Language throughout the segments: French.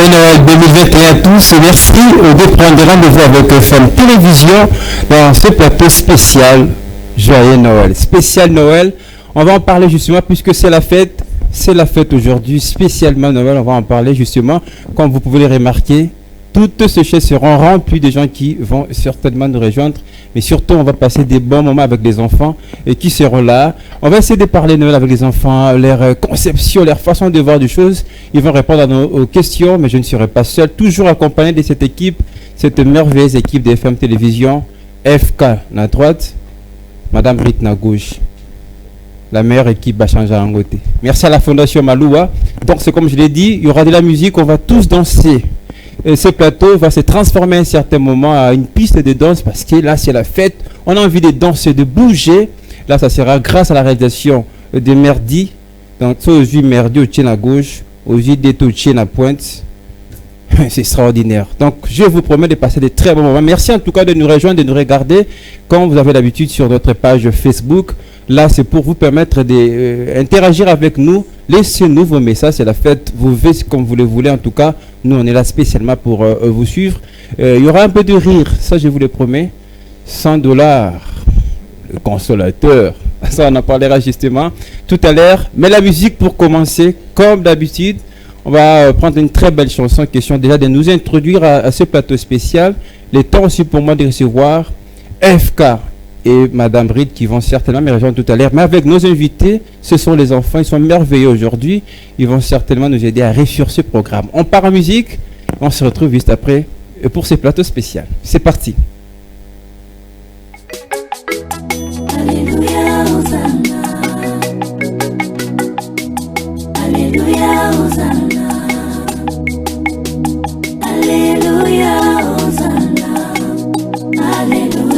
Joyeux Noël 2021 à tous et merci de prendre rendez-vous avec FM Télévision dans ce plateau spécial Joyeux Noël. Spécial Noël, on va en parler justement puisque c'est la fête aujourd'hui, spécialement Noël, on va en parler justement. Comme vous pouvez le remarquer, toutes ces chaises seront remplies de gens qui vont certainement nous rejoindre. Mais surtout, on va passer des bons moments avec les enfants et qui seront là. On va essayer de parler Noël avec les enfants, leur conception, leur façon de voir des choses. Ils vont répondre à nos questions, mais je ne serai pas seul. Toujours accompagné de cette équipe, cette merveilleuse équipe de FM Télévision. FK à droite, Madame Britt à gauche. La meilleure équipe va changer à côté. Merci à la Fondation Maloua. Donc, c'est comme je l'ai dit, il y aura de la musique, on va tous danser. Et ce plateau va se transformer à un certain moment à une piste de danse parce que là c'est la fête, on a envie de danser, de bouger. Là ça sera grâce à la réalisation de Merdi. Donc aujourd'hui Merdi au tien à gauche, aujourd'hui Deto au tien à pointe. C'est extraordinaire. Donc je vous promets de passer de très bons moments. Merci en tout cas de nous rejoindre, de nous regarder comme vous avez l'habitude sur notre page Facebook. Là, c'est pour vous permettre d'interagir avec nous. Laissez-nous vos messages. C'est la fête. Vous faites comme vous le voulez. En tout cas, nous, on est là spécialement pour vous suivre. Il y aura un peu de rire. Ça, je vous le promets. 100 $. Le consolateur. Ça, on en parlera justement tout à l'heure. Mais la musique, pour commencer, comme d'habitude, on va prendre une très belle chanson. Question déjà de nous introduire à ce plateau spécial. Le temps aussi pour moi de recevoir FK et Madame Britt qui vont certainement me rejoindre tout à l'heure. Mais avec nos invités, ce sont les enfants, ils sont merveilleux aujourd'hui. Ils vont certainement nous aider à réussir ce programme. On part en musique, on se retrouve juste après pour ce plateau spécial. C'est parti. Alléluia, Hosanna. Alléluia, Hosanna. Alléluia, Hosanna. Alléluia.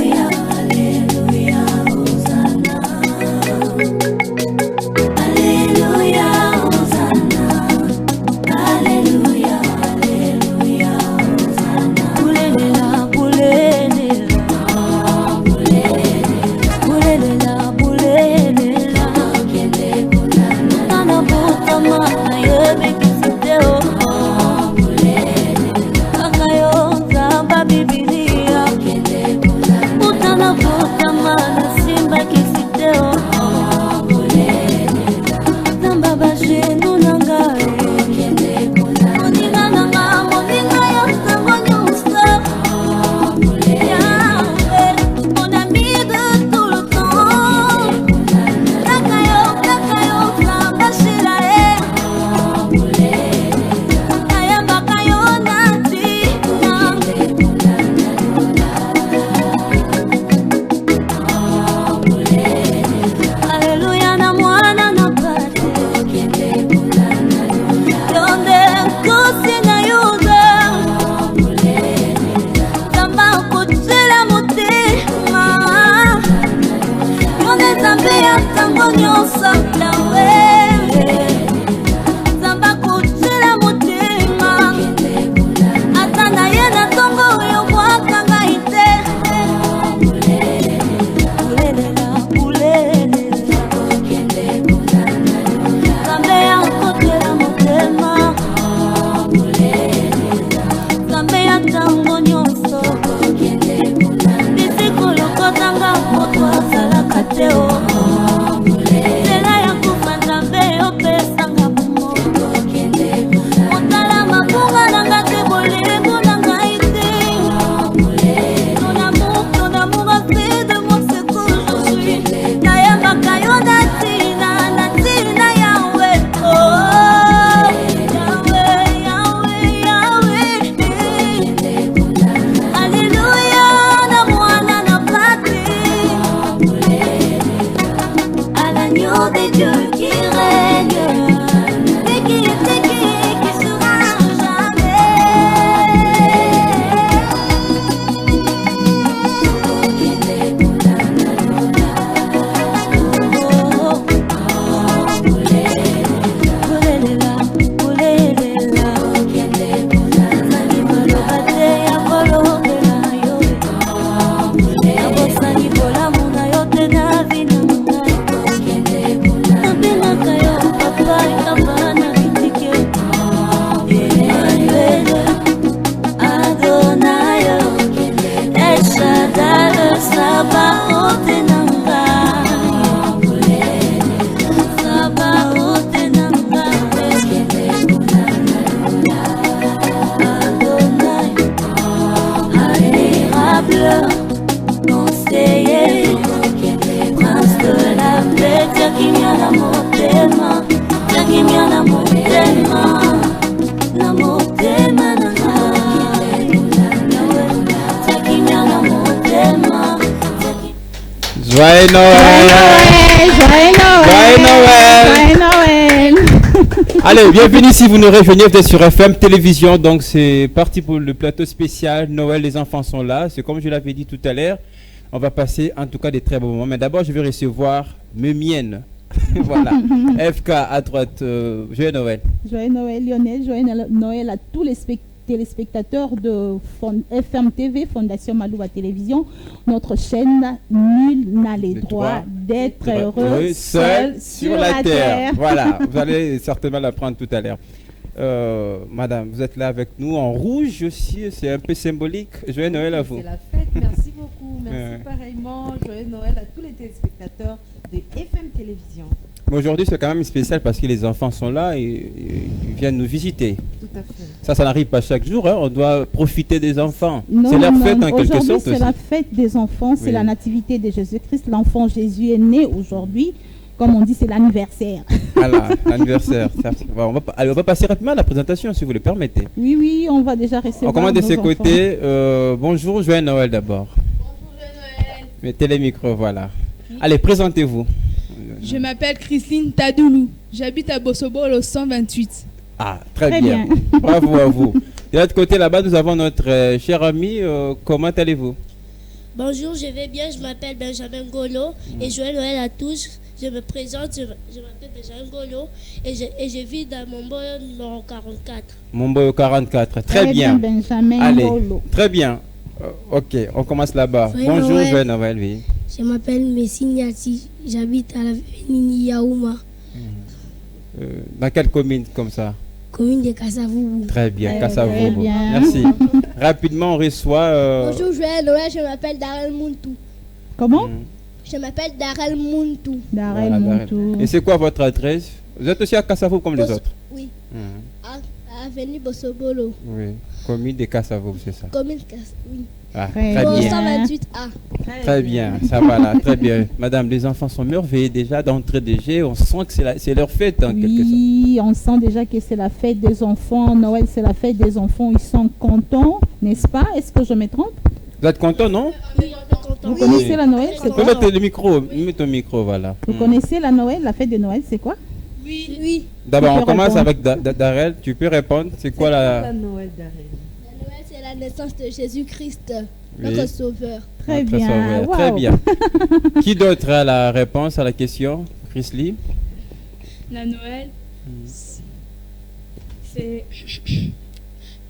cœur, conseiller, prince de la paix, Dieu qui vient l'amour tellement, Dieu qui vient l'amour tellement, l'amour tellement, Dieu qui vient l'amour tellement. Joyeux Noël! Joyeux Noël! Joyeux Noël! Joyeux Noël! Allez, bienvenue si vous nous rejoignez, vous êtes sur FM Télévision, donc c'est parti pour le plateau spécial Noël, les enfants sont là, c'est comme je l'avais dit tout à l'heure, on va passer en tout cas des très beaux moments, mais d'abord je vais recevoir mes miennes, voilà, FK à droite, joyeux Noël. Joyeux Noël Lionel, joyeux Noël à tous les téléspectateurs de FM TV, Fondation Malouba Télévision, notre chaîne Nul n'a les droits d'être heureux seul sur la terre. Voilà, vous allez certainement l'apprendre tout à l'heure. Madame, vous êtes là avec nous en rouge aussi, c'est un peu symbolique. Joyeux Noël à vous. C'est la fête, merci beaucoup. Merci pareillement. Joyeux Noël à tous les téléspectateurs de FM Télévision. Mais aujourd'hui, c'est quand même spécial parce que les enfants sont là et ils viennent nous visiter. Tout à fait. Ça n'arrive pas chaque jour, hein. On doit profiter des enfants. Non, C'est leur non, fête en quelque aujourd'hui, sorte c'est aussi. la fête des enfants, c'est Oui. la nativité de Jésus-Christ. L'enfant Jésus est né aujourd'hui. Comme on dit, c'est l'anniversaire. Voilà, l'anniversaire. Bon, allez, on va passer rapidement à la présentation si vous le permettez. Oui, oui, on va déjà recevoir. On commence de nos ces enfants. côtés. Bonjour, joyeux Noël d'abord. Bonjour, joyeux Noël. Mettez les micros, voilà. Allez, présentez-vous. Je m'appelle Christine Tadoulou. J'habite à Bossobol au 128. Ah, très Très bien. bien. Bravo à vous. De l'autre côté là-bas, nous avons notre cher ami. Comment allez-vous? Bonjour, je vais bien, je m'appelle Benjamin Golo et joyeux Noël à tous. Je me présente, je m'appelle Benjamin Golo et je vis dans mon boy numéro 44. Momboyo 44, très bien. Benjamin Allez, Golo. très bien. Ok, on commence là-bas. Joyeux Bonjour, Noël. joyeux Noël, oui. Je m'appelle Messignati, j'habite à la Vénini Yaouma, Dans quelle commune comme ça? commune de Kassavoubou. Très bien, Très Kassavoubou. bien. Merci. Rapidement, on reçoit... Bonjour, joyeux Noël, je m'appelle Darel Muntu. Comment Je m'appelle Darel Muntu. Darel voilà, Montou. Et c'est quoi votre adresse? Vous êtes aussi à Kassavoubou comme les Bos- autres? Oui, Mhm. à Avenue Bossobolo, Oui, commune de Kassavoubou, c'est ça. commune oui. Ah, Très très Au bien. 128A. Très bien, ça va là, très bien. Madame, les enfants sont merveilleux déjà d'entrée de jeu. On sent que c'est leur fête en quelque sorte. Oui, on sent déjà que c'est la fête des enfants. Noël, c'est la fête des enfants. Ils sont contents, n'est-ce pas? Est-ce que je me trompe? Vous êtes content, non? Oui, on est content. Vous connaissez la Noël, c'est Tu peux quoi? mettre le micro, mets ton micro, voilà. Vous connaissez la Noël, la fête de Noël, c'est quoi? Oui, oui. D'abord, Tu on peux commence répondre. avec Darel. Tu peux répondre. C'est quoi La la... Noël d'arrêt. La Noël, c'est la naissance de Jésus-Christ, Oui. notre sauveur. Très Notre bien. sauveur. Wow. Très bien. Qui d'autre a la réponse à la question? Chris Lee? La Noël, c'est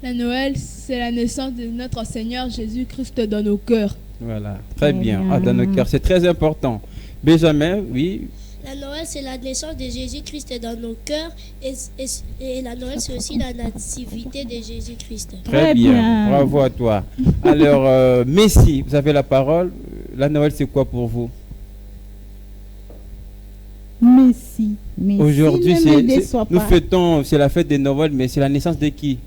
la Noël, c'est la naissance de notre Seigneur Jésus-Christ dans nos cœurs. Voilà, très Très bien. bien. Ah, dans nos cœurs, c'est très important. Benjamin, oui. La Noël, c'est la naissance de Jésus-Christ dans nos cœurs et la Noël, c'est aussi la nativité de Jésus-Christ. Très Très bien. bien. Bravo à toi. Alors, Messi, vous avez la parole. La Noël, c'est quoi pour vous? Messi. Aujourd'hui, ne me déçois nous pas. fêtons, c'est la fête de Noël, mais c'est la naissance de qui?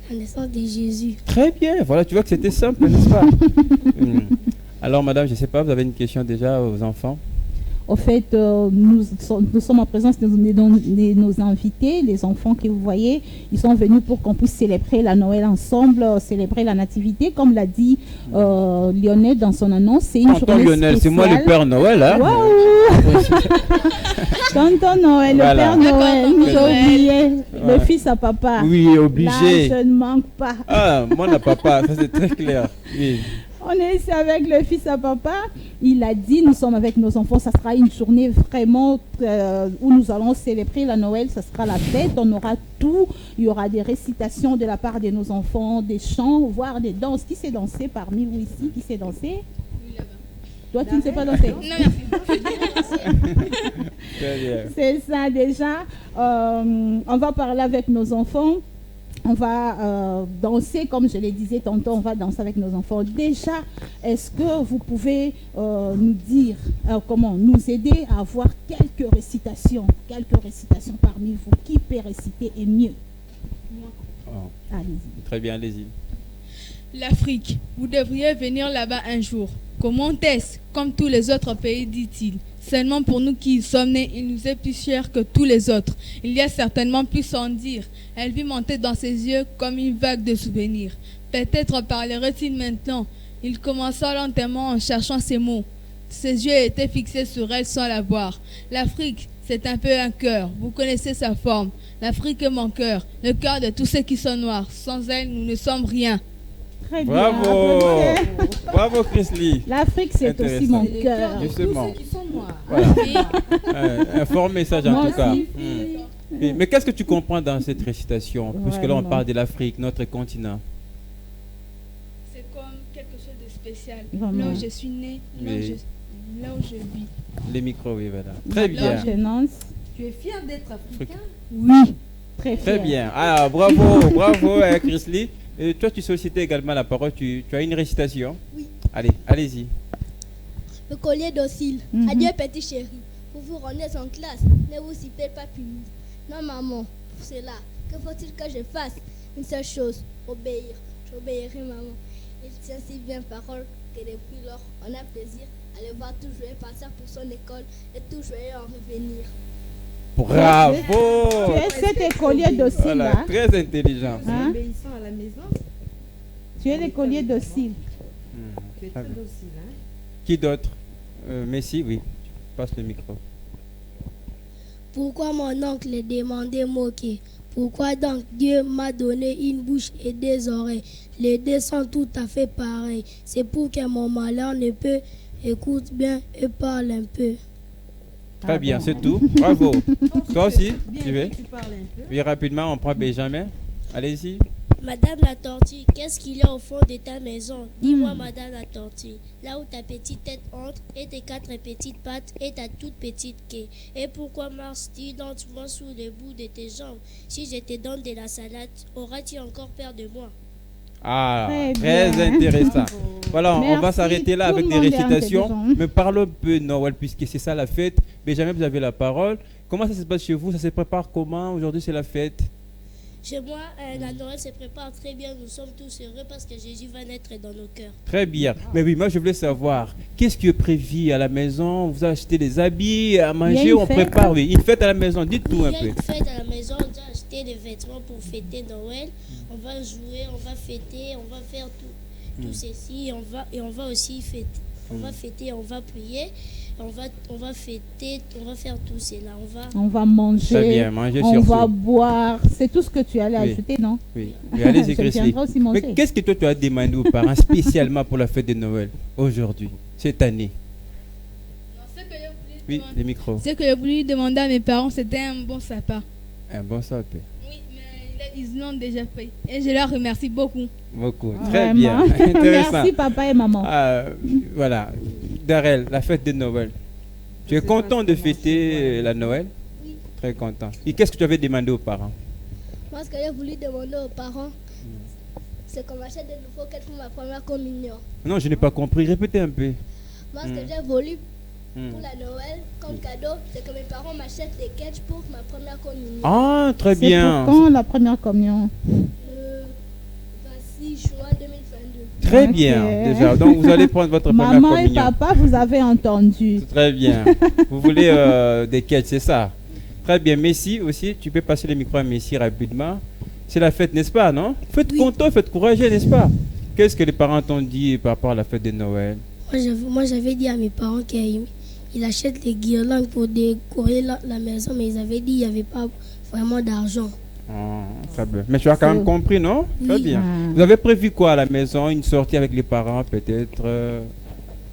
La naissance de Jésus. Très bien. Voilà, tu vois que c'était simple, n'est-ce pas? Alors, madame, je ne sais pas, vous avez une question déjà aux enfants? Au fait, nous sommes en présence de nos invités, les enfants que vous voyez. Ils sont venus pour qu'on puisse célébrer la Noël ensemble, célébrer la nativité. Comme l'a dit Lionel dans son annonce, c'est une Tonton journée Lionel, c'est moi le spéciale. Père Noël, hein? Waouh! Tonton Noël, Voilà. le Père Noël, Tonton j'ai Noël. oublié. Le Ouais. fils à papa. Oui, obligé. Là, je ne manque pas. Ah, moi, n'a papa, ça c'est très clair. Oui. On est ici avec le fils à papa. Il a dit, nous sommes avec nos enfants. Ça sera une journée vraiment où nous allons célébrer la Noël. Ça sera la fête. On aura tout. Il y aura des récitations de la part de nos enfants, des chants, voire des danses. Qui sait danser parmi vous ici? Qui sait danser? Toi, tu ne sais pas danser? Non, merci. Très bien. C'est ça déjà. On va parler avec nos enfants. On va danser, comme je le disais tantôt, on va danser avec nos enfants. Déjà, est-ce que vous pouvez nous dire, comment nous aider à avoir quelques récitations parmi vous? Qui peut réciter et mieux? Oh, Allez-y. très bien, allez-y. L'Afrique, vous devriez venir là-bas un jour. Comment est-ce? Comme tous les autres pays, dit-il. Seulement pour nous qui y sommes nés, il nous est plus cher que tous les autres. Il y a certainement plus sans dire. Elle vit monter dans ses yeux comme une vague de souvenirs. Peut-être parlerait-il maintenant. Il commença lentement en cherchant ses mots. Ses yeux étaient fixés sur elle sans la voir. L'Afrique, c'est un peu un cœur. Vous connaissez sa forme. L'Afrique est mon cœur, le cœur de tous ceux qui sont noirs. Sans elle, nous ne sommes rien. Très bien. Bravo. Bravo, Chrisley. L'Afrique, c'est aussi Intéressant. mon C'est le cœur cœur. de Justement. tous ceux qui sont noirs. Voilà. Un fort message en Moi tout cas. aussi. Mais qu'est-ce que tu comprends dans cette récitation? Puisque là, on Vraiment. parle de l'Afrique, notre continent. C'est comme quelque chose de spécial. Vraiment. Là où je suis né, là où je vis. Les micros, oui, voilà. Très bien. L'appartenance. Tu es fier d'être africain? Oui. Très Très fier. bien. Ah, bravo, bravo, Chrisley. Et toi, tu sollicitais également la parole. Tu as une récitation? Oui. Allez, allez-y. Le collier docile. Mhm. Adieu, petit chéri. Vous vous rendez en classe. Ne vous y faites pas punir. Non, maman. Pour cela, que faut-il que je fasse? Une seule chose, obéir. J'obéirai, maman. Il tient si bien parole que depuis lors, on a plaisir à le voir tout jouer, partir pour son école et tout jouer en revenir. Bravo. Tu es cet écolier docile Voilà, là. très intelligent. Hein? Obéissant à la maison, Tu es l'écolier docile. tu es très docile. Hein? Qui d'autre? Messi, oui. Passe le micro. Pourquoi mon oncle est demandé moqué? Pourquoi donc Dieu m'a donné une bouche et des oreilles? Les deux sont tout à fait pareils. C'est pour que mon malheur ne peut écoute bien et parle un peu. Très bien, c'est tout. Bravo. Toi aussi, Bien tu veux? que tu parles un peu. Oui, rapidement, on prend Benjamin. Allez-y. Madame la tortue, qu'est-ce qu'il y a au fond de ta maison? Dis-moi, Madame la tortue. Là où ta petite tête entre et tes quatre petites pattes et ta toute petite queue. Et pourquoi marches-tu lentement sous le bout de tes jambes? Si je te donne de la salade, auras-tu encore peur de moi? Ah, Très très bien. intéressant. Voilà, on va Merci. s'arrêter là Tout avec le des monde est récitations. intelligent. Mais parlons un peu Noël, puisque c'est ça la fête. Benjamin, vous avez la parole. Comment ça se passe chez vous? Ça se prépare comment? Aujourd'hui, c'est la fête. Chez moi, la Noël se prépare très bien. Nous sommes tous heureux parce que Jésus va naître dans nos cœurs. Très bien. Mais oui, moi, je voulais savoir, qu'est-ce qui est prévu à la maison? Vous achetez des habits à manger? une On fête. prépare, oui. Une fête à la maison. Dites tout un Il y a peu. une fête à la maison, on doit acheter des vêtements pour fêter Noël. On va jouer, on va fêter, on va faire tout ceci. On va aussi fêter. On va fêter, on va prier. On va fêter, on va faire tout cela. On va manger. Très bien, manger On surtout. va boire. C'est tout ce que tu allais Oui. ajouter, non? Oui. Oui, allez-y, Je Chrisley. viendrai aussi manger. Mais qu'est-ce que toi, tu as demandé aux parents spécialement pour la fête de Noël aujourd'hui, cette année? Ce que j'ai voulu Oui, demander- les micros. ce que j'ai voulu demander à mes parents, c'était un bon sapin. Un bon sapin. Oui, mais ils l'ont déjà fait. Et je leur remercie beaucoup. Beaucoup. Très Vraiment. bien. Intéressant. Merci papa et maman. Voilà. Darrell, la fête de Noël. Tu es content de fêter la Noël? Oui. Très content. Et qu'est-ce que tu avais demandé aux parents? Moi, ce que j'ai voulu demander aux parents, c'est qu'on m'achète de nouveaux quêtes pour ma première communion. Non, je n'ai pas compris. Répétez un peu. Moi, ce que j'ai voulu Hmm. pour la Noël, comme cadeau, c'est que mes parents m'achètent des quêtes pour ma première communion. Ah, très C'est bien. pour quand la première communion? Le 26 juin 2022. Très Ok. bien. Déjà, donc vous allez prendre votre première Maman et communion. papa, vous avez entendu. Très bien. Vous voulez des quêtes, c'est ça? Très bien. Messi aussi, tu peux passer le micro à Messi rapidement. C'est la fête, n'est-ce pas, non? Faites content, faites courageux, n'est-ce pas? Qu'est-ce que les parents t'ont dit par rapport à la fête de Noël? Moi, j'avais dit à mes parents qu'ils achètent des guirlandes pour décorer la maison, mais ils avaient dit qu'il n'y avait pas vraiment d'argent. Ah, très bien. Mais tu as quand même compris, non? Très Oui. bien. Ah. Vous avez prévu quoi à la maison? Une sortie avec les parents, peut-être?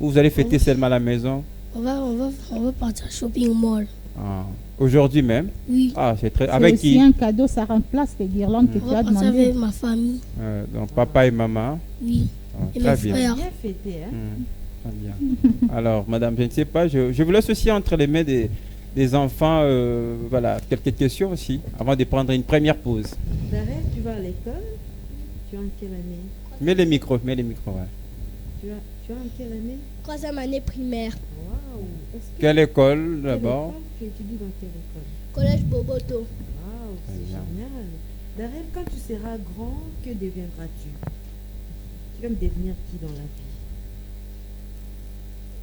Ou vous allez fêter seulement à la maison? On va partir shopping mall. Ah. Aujourd'hui même? Oui. Ah, c'est très... C'est Avec aussi qui? un cadeau, ça remplace les guirlandes que On tu va as partir demandé. avec ma famille. Donc, papa et maman. Oui. Ah, Et très mes bien. frères. Bien fêté, hein? Très bien. Alors, madame, je ne sais pas, je vous laisse aussi entre les mains des enfants, voilà, quelques questions aussi, avant de prendre une première pause. Darrell, tu vas à l'école? Tu es en quelle année? Mets les micros, ouais. Tu es en quelle année? 3e année primaire. Waouh! Est-ce que- Quelle école quelle d'abord? école? Tu étudies dans quelle école? Collège Boboto. Waouh, Très c'est bien. génial. Darrell, quand tu seras grand, que deviendras-tu? Tu aimes devenir qui dans la vie?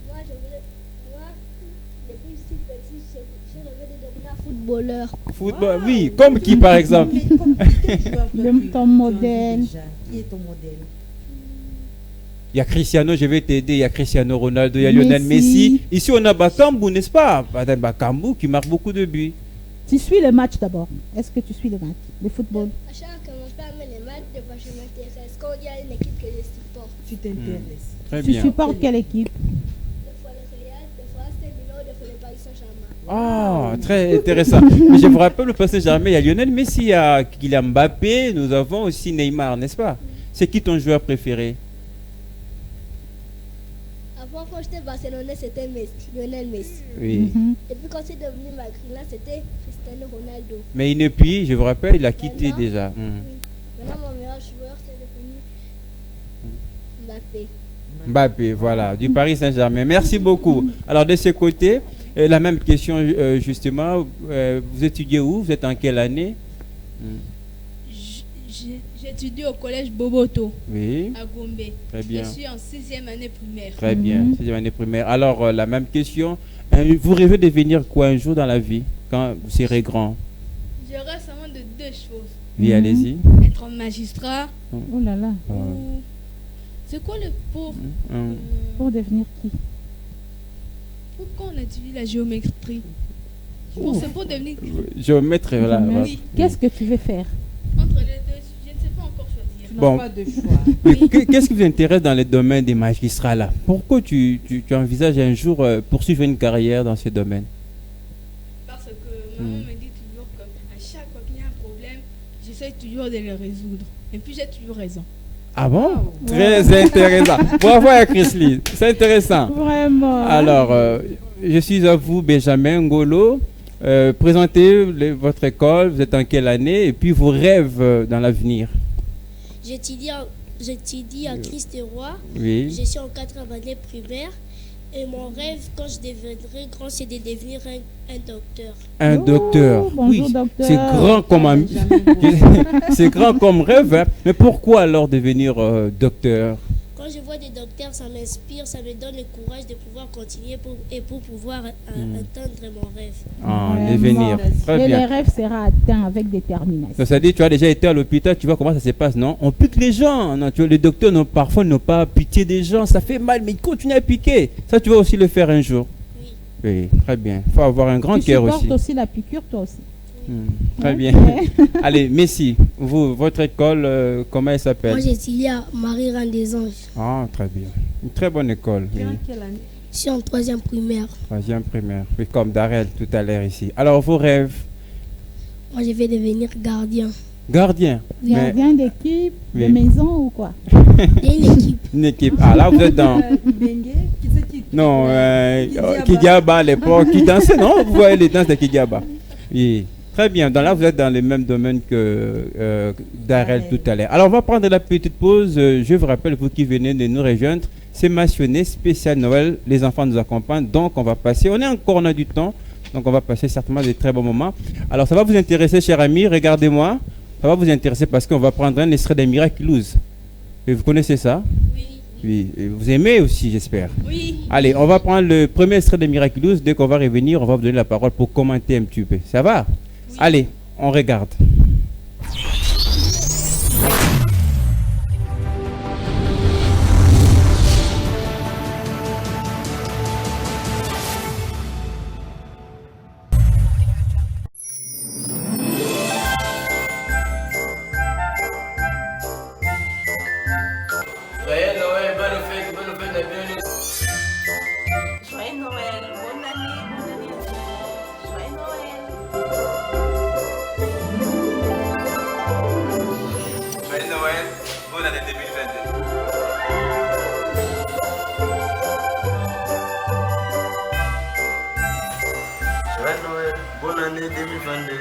Moi, depuis que je suis petit, je rêvais de devenir footballeur. Football, oui. Comme qui, par exemple? Mais comme quel joueur Ton tu as modèle. déjà? Qui est ton modèle? Il y a Cristiano, je vais t'aider. Il y a Cristiano Ronaldo, il y a Lionel Messi. Ici, on a Bakambu, n'est-ce pas? Bakambu qui marque beaucoup de buts. Tu suis le match d'abord. Est-ce que tu suis le match, le football? À chaque fois que mon père met les matchs, des fois je m'intéresse. Quand il y a une équipe que je supporte, Tu t'intéresses. Très Tu bien. supportes quelle équipe? des fois le Real, des fois AC Milan, des fois le Paris Saint-Germain. Ah, très intéressant. Mais je vous rappelle, le passé Saint-Germain, il y a Lionel Messi, il y a Kylian Mbappé, nous avons aussi Neymar, n'est-ce pas? C'est qui ton joueur préféré? Avant, quand j'étais barcelonais, c'était Lionel Messi. Oui. Mhm. Et puis quand c'est devenu Madrid, c'était Cristiano Ronaldo. Mais depuis, je vous rappelle, il a quitté Maintenant, déjà. Maintenant, mon meilleur joueur, c'est devenu Mbappé. Mbappé, voilà, du Paris Saint-Germain. Merci beaucoup. Alors, de ce côté, la même question, justement, vous étudiez où? Vous êtes en quelle année? J'étudie au collège Boboto Oui, à Gombe. très bien. Je suis en 6e année primaire. Très bien, Mhm. 6e année primaire. Alors, la même question. Vous rêvez de devenir quoi un jour dans la vie, quand vous serez grand? Je rêve seulement de deux choses. Oui, Mhm. allez-y. Être un magistrat Oh là là. ou... C'est quoi le pour Pour devenir qui? Pourquoi on étudie la géométrie? C'est pour devenir Géomètre, voilà. voilà. Oui. Qu'est-ce que tu veux faire? Entre les deux, je ne sais pas encore choisir. Tu n'as Bon. pas de choix. Oui, qu'est-ce qui vous intéresse dans le domaine des magistrats là? Pourquoi tu envisages un jour poursuivre une carrière dans ce domaine? Parce que maman me dit toujours qu'à chaque fois qu'il y a un problème, j'essaie toujours de le résoudre. Et puis j'ai toujours raison. Ah bon? Wow. Très intéressant. Bravo à Chrisley, c'est intéressant. Vraiment. Alors, je suis à vous, Benjamin Ngolo. Présentez votre école, vous êtes en quelle année et puis vos rêves dans l'avenir. J'étudie à Christ-Roi. Oui. Je suis en 4e année primaire. Et mon rêve, quand je deviendrai grand, c'est de devenir un docteur. Un Oh, docteur. bonjour, Oui, docteur. c'est grand comme c'est grand comme rêve. Hein. Mais pourquoi alors devenir docteur? Quand je vois des docteurs, ça m'inspire, ça me donne le courage de pouvoir continuer pour pouvoir atteindre mon rêve. Ah, Vraiment. devenir. Très Et bien. le rêve sera atteint avec détermination. Donc, ça dit, tu as déjà été à l'hôpital, tu vois comment ça se passe, non? On pique les gens. Non, tu vois, les docteurs parfois n'ont pas pitié des gens, ça fait mal, mais ils continuent à piquer. Ça, tu vas aussi le faire un jour. Oui. Oui, très bien. Il faut avoir un grand Tu cœur supportes aussi. aussi la piqûre, toi aussi. Très Ok. bien. Allez, Messi, votre école, comment elle s'appelle? Moi, j'étudie à Marie-Reine des Anges. Ah, très bien. Une très bonne école. Tu es Oui. en quelle année? Je suis en 3e primaire. 3e primaire. Oui, comme Darrell tout à l'heure ici. Alors, vos rêves? Moi, je vais devenir gardien. Gardien. Mais- Gardien d'équipe, Oui. de maison ou quoi? Il y a une équipe. Une équipe. Ah, là, vous êtes dans. Ibengue, qui c'est qui? Non, Kidiaba. Kidiaba à l'époque, qui dansait, non? Vous voyez les danses de Kidiaba. Oui, très bien. Donc là, vous êtes dans le même domaine que Darrell tout à l'heure. Alors, on va prendre la petite pause. Je vous rappelle, vous qui venez de nous rejoindre, c'est mentionné spécial Noël. Les enfants nous accompagnent, donc on va passer. On est encore, on a du temps, donc on va passer certainement des très bons moments. Alors, ça va vous intéresser, chers amis. Regardez-moi. Ça va vous intéresser parce qu'on va prendre un extrait des Miraculous. Et vous connaissez ça? Oui. Oui. Et vous aimez aussi, j'espère. Oui. Allez, on va prendre le premier extrait de Miraculous. Dès qu'on va revenir, on va vous donner la parole pour commenter un petit peu. Ça va? Oui. Allez, on regarde. Joyeux Noël, bonne fête de bienvenue. Joyeux Noël, bonne année, bonne année. Joyeux Noël. Joyeux Noël, bonne année 2022. Joyeux Noël, bonne année 2022.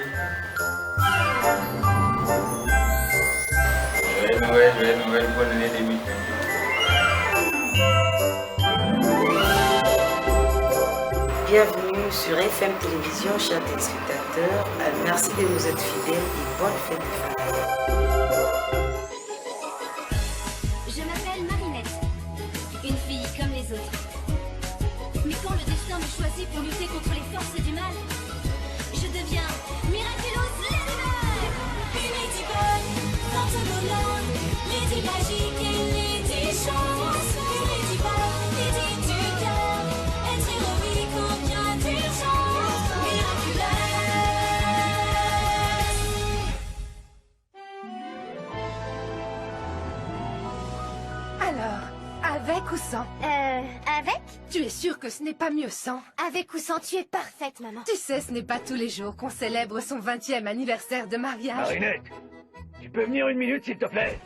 Joyeux Noël, bonne année 2022. Bienvenue sur FM Télévision, chers téléspectateurs. Merci de nous être fidèles et bonne fête de fin d'année. Je m'appelle sans? Avec? Tu es sûre que ce n'est pas mieux sans? Avec ou sans, tu es parfaite, maman. Tu sais, ce n'est pas tous les jours qu'on célèbre son 20e anniversaire de mariage. Marinette, tu peux venir une minute, s'il te plaît?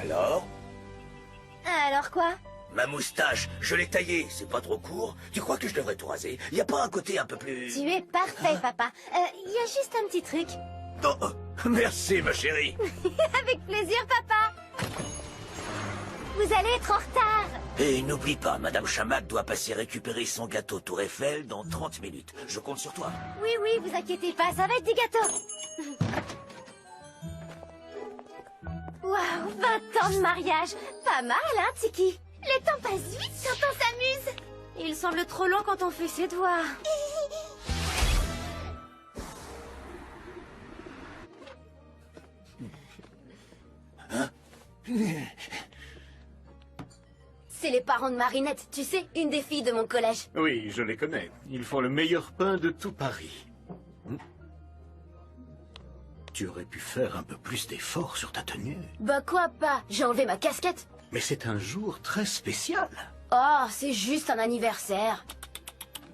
Alors? Alors quoi? Ma moustache, je l'ai taillée, c'est pas trop court. Tu crois que je devrais tout raser? Y a pas un côté un peu plus... Tu es parfait, papa. Il y a juste un petit truc. Oh, merci, ma chérie. Avec plaisir, papa. Vous allez être en retard. Et n'oublie pas, Madame Chamac doit passer récupérer son gâteau Tour Eiffel dans 30 minutes. Je compte sur toi. Oui, vous inquiétez pas, ça va être des gâteaux. Waouh, 20 ans de mariage. Pas mal, hein, Tiki? Le temps passe vite quand on s'amuse. Il semble trop long quand on fait ses doigts. Hein? C'est les parents de Marinette, tu sais, une des filles de mon collège. Oui, je les connais. Ils font le meilleur pain de tout Paris. Tu aurais pu faire un peu plus d'efforts sur ta tenue. Bah quoi pas, j'ai enlevé ma casquette. Mais c'est un jour très spécial. Oh, c'est juste un anniversaire.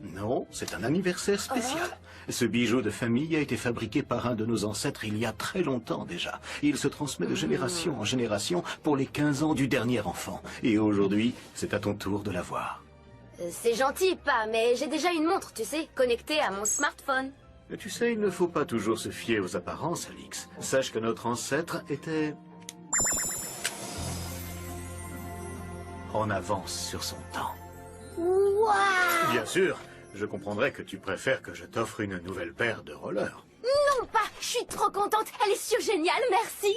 Non, c'est un anniversaire spécial. Ce bijou de famille a été fabriqué par un de nos ancêtres il y a très longtemps déjà. Il se transmet de génération en génération pour les 15 ans du dernier enfant. Et aujourd'hui, c'est à ton tour de l'avoir. C'est gentil, pas, mais j'ai déjà une montre, tu sais, connectée à mon smartphone. Et tu sais, il ne faut pas toujours se fier aux apparences, Alix. Sache que notre ancêtre était... en avance sur son temps. Waouh! Bien sûr, je comprendrais que tu préfères que je t'offre une nouvelle paire de rollers. Non pas, je suis trop contente, elle est surgéniale, merci.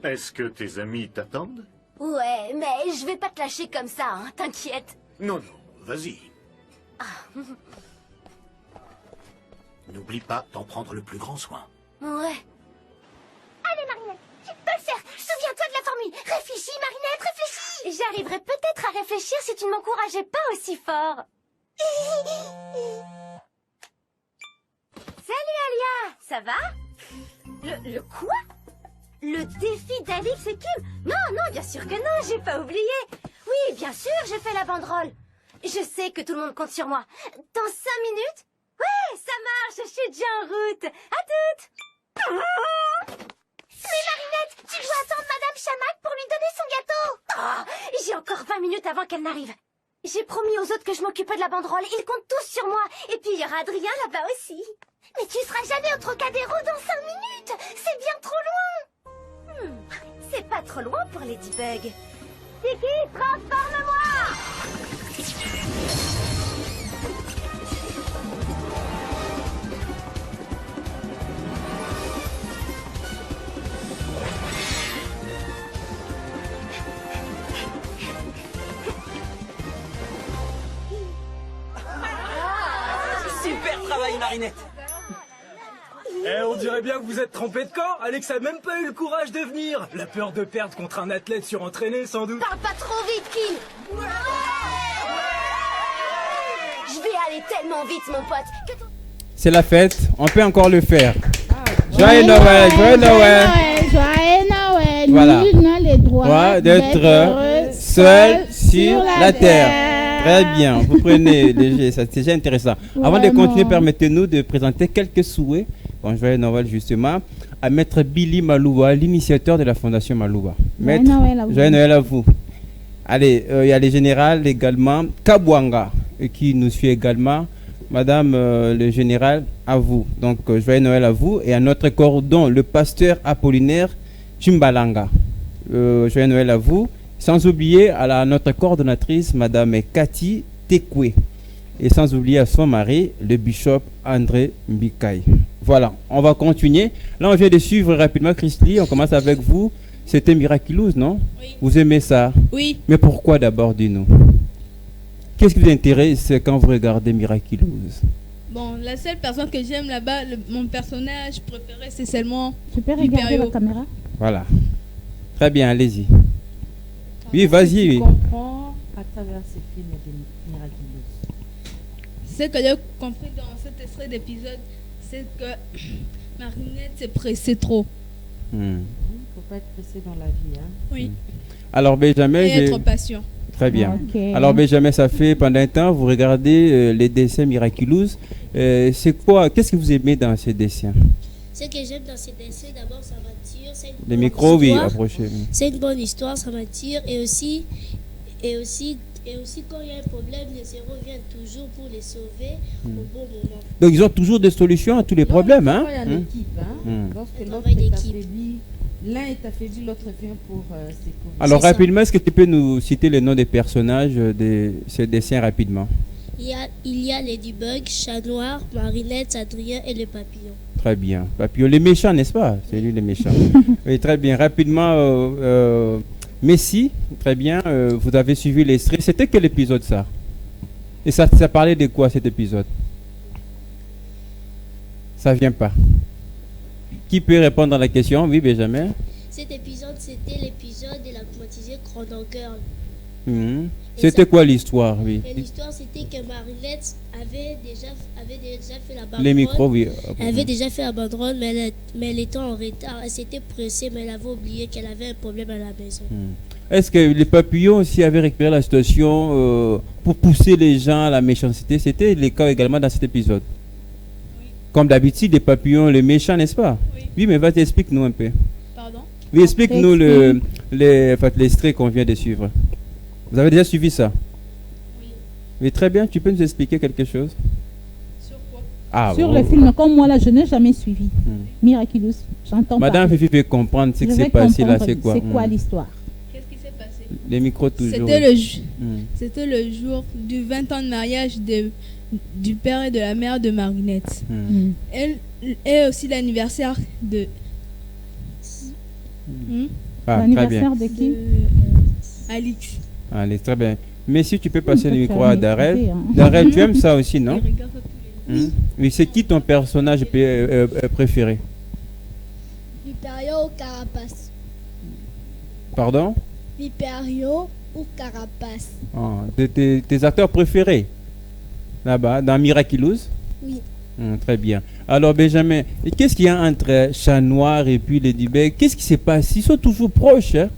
Est-ce que tes amis t'attendent? Ouais, mais je vais pas te lâcher comme ça, hein, t'inquiète. Non, vas-y. N'oublie pas d'en prendre le plus grand soin. Ouais. Allez, Marinette, tu peux le faire. Souviens-toi de la formule. Réfléchis, Marinette, réfléchis. J'arriverais peut-être à réfléchir si tu ne m'encourageais pas aussi fort. Salut, Alia. Ça va? Le quoi? Le défi d'Alix et Kim? Non, bien sûr que non, j'ai pas oublié. Oui, bien sûr, j'ai fait la banderole. Je sais que tout le monde compte sur moi. Dans 5 minutes? Ouais, ça marche, je suis déjà en route. À toutes. Mais Marinette, tu dois attendre Madame Chamac pour lui donner son gâteau. Oh, j'ai encore 20 minutes avant qu'elle n'arrive. J'ai promis aux autres que je m'occupais de la banderole. Ils comptent tous sur moi. Et puis il y aura Adrien là-bas aussi. Mais tu seras jamais au Trocadéro dans 5 minutes. C'est bien trop loin. C'est pas trop loin pour Ladybug. Tiki, transforme-moi. Super travail, Marinette. On dirait bien que vous êtes trompé de camp. Alex a même pas eu le courage de venir. La peur de perdre contre un athlète surentraîné, sans doute. Parle pas trop vite, Kim. Je vais aller tellement vite, mon pote. C'est la fête, on peut encore le faire. Joyeux Noël, joyeux Noël. Joyeux Noël. Voilà. Nul n'a les droits d'être seul sur la terre. Très bien, vous prenez léger, c'est déjà intéressant. Avant de continuer, permettez-nous de présenter quelques souhaits. Bon, joyeux Noël justement, à Maître Billy Malouba, l'initiateur de la Fondation Malouba. Maître, joyeux Noël à vous. Allez, il y a les générales également, Kabwanga, qui nous suit également. Madame le général, à vous. Donc, joyeux Noël à vous. Et à notre cordon, le pasteur Apollinaire Chimbalanga. Joyeux Noël à vous. Sans oublier à notre coordonnatrice, Madame Cathy Tekwe. Et sans oublier à son mari, le bishop André Mbikaï. Voilà, on va continuer. Là, on vient de suivre rapidement Christy. On commence avec vous. C'était Miraculous, non? Oui. Vous aimez ça? Oui. Mais pourquoi d'abord, dis-nous? Qu'est-ce qui vous intéresse quand vous regardez Miraculous? Bon, la seule personne que j'aime là-bas, mon personnage préféré, c'est seulement... Tu peux regarder la caméra? Voilà. Très bien, allez-y. Oui, vas-y. Tu comprends à travers ces films de Miraculous? Ce que j'ai compris dans cet extrait d'épisode, c'est que Marinette s'est pressée trop. Il ne faut pas être pressé dans la vie. Hein. Oui. Alors Benjamin, Et être patient. Très bien. Ok. Alors Benjamin, ça fait pendant un temps, vous regardez les dessins Miraculous. C'est quoi? Qu'est-ce que vous aimez dans ces dessins? Ce que j'aime dans ces dessins, d'abord, ça m'attire. C'est une Les bonne micros, oui, histoire. approchez. C'est une bonne histoire, ça m'attire. Et aussi, quand il y a un problème, les héros viennent toujours pour les sauver au bon moment. Donc ils ont toujours des solutions à tous les problèmes, hein? Il y a une équipe. Hein. Lorsque l'autre travail est d'équipe. affaibli, l'un est affaibli, l'autre vient pour secourir. Alors C'est ça. rapidement, est-ce que tu peux nous citer les noms des personnages de ces dessins rapidement? Il y a Ladybug, Chat Noir, Marinette, Adrien et le papillon. Très bien. Papillon, les méchants, n'est-ce pas? C'est lui les méchants. Oui, très bien. Rapidement, Messi, très bien. Vous avez suivi l'extrait. C'était quel épisode ça? Et ça parlait de quoi cet épisode? Ça vient pas. Qui peut répondre à la question? Oui, Benjamin. Cet épisode, c'était l'épisode de la climatisée Grandeur Girl. Mhm. Et C'était ça- quoi l'histoire? Oui. Et l'histoire, c'était que Marinette avait déjà fait la banderole. Les micros, oui. Elle avait déjà fait la banderole, mais elle était en retard. Elle s'était pressée, mais elle avait oublié qu'elle avait un problème à la maison. Est-ce que les papillons aussi avaient récupéré la situation pour pousser les gens à la méchanceté? C'était le cas également dans cet épisode. Comme d'habitude, les papillons, les méchants, n'est-ce pas? Oui, mais vas-y, explique-nous un peu. Pardon? Oui, explique-nous l'extrait qu'on vient de suivre. Vous avez déjà suivi ça? Oui, très bien. Tu peux nous expliquer quelque chose? Sur quoi? Ah, Sur bon. le film, comme moi, là, je n'ai jamais suivi. Miraculous, j'entends Madame parler. Fifi veut comprendre ce Je qui vais s'est passé là, comprendre c'est quoi? C'est quoi l'histoire? Qu'est-ce qui s'est passé? Les micros toujours. C'était le jour du 20 ans de mariage du père et de la mère de Marinette. Et aussi l'anniversaire de... Ah, très bien. L'anniversaire de qui? Alix. Allez, très bien. Mais si tu peux passer peut le micro faire à une Darrell. équité, hein. Darrell, tu aimes ça aussi, non? Il regarde tous les jours. Oui, c'est qui ton personnage préféré? Viperio ou Carapace? Pardon? Viperio ou Carapace? Ah, tes acteurs préférés? Là-bas, dans Miraculous? Oui. Très bien. Alors, Benjamin, et qu'est-ce qu'il y a entre Chat Noir et puis Ladybug? Qu'est-ce qui se passe? Ils sont toujours proches, hein?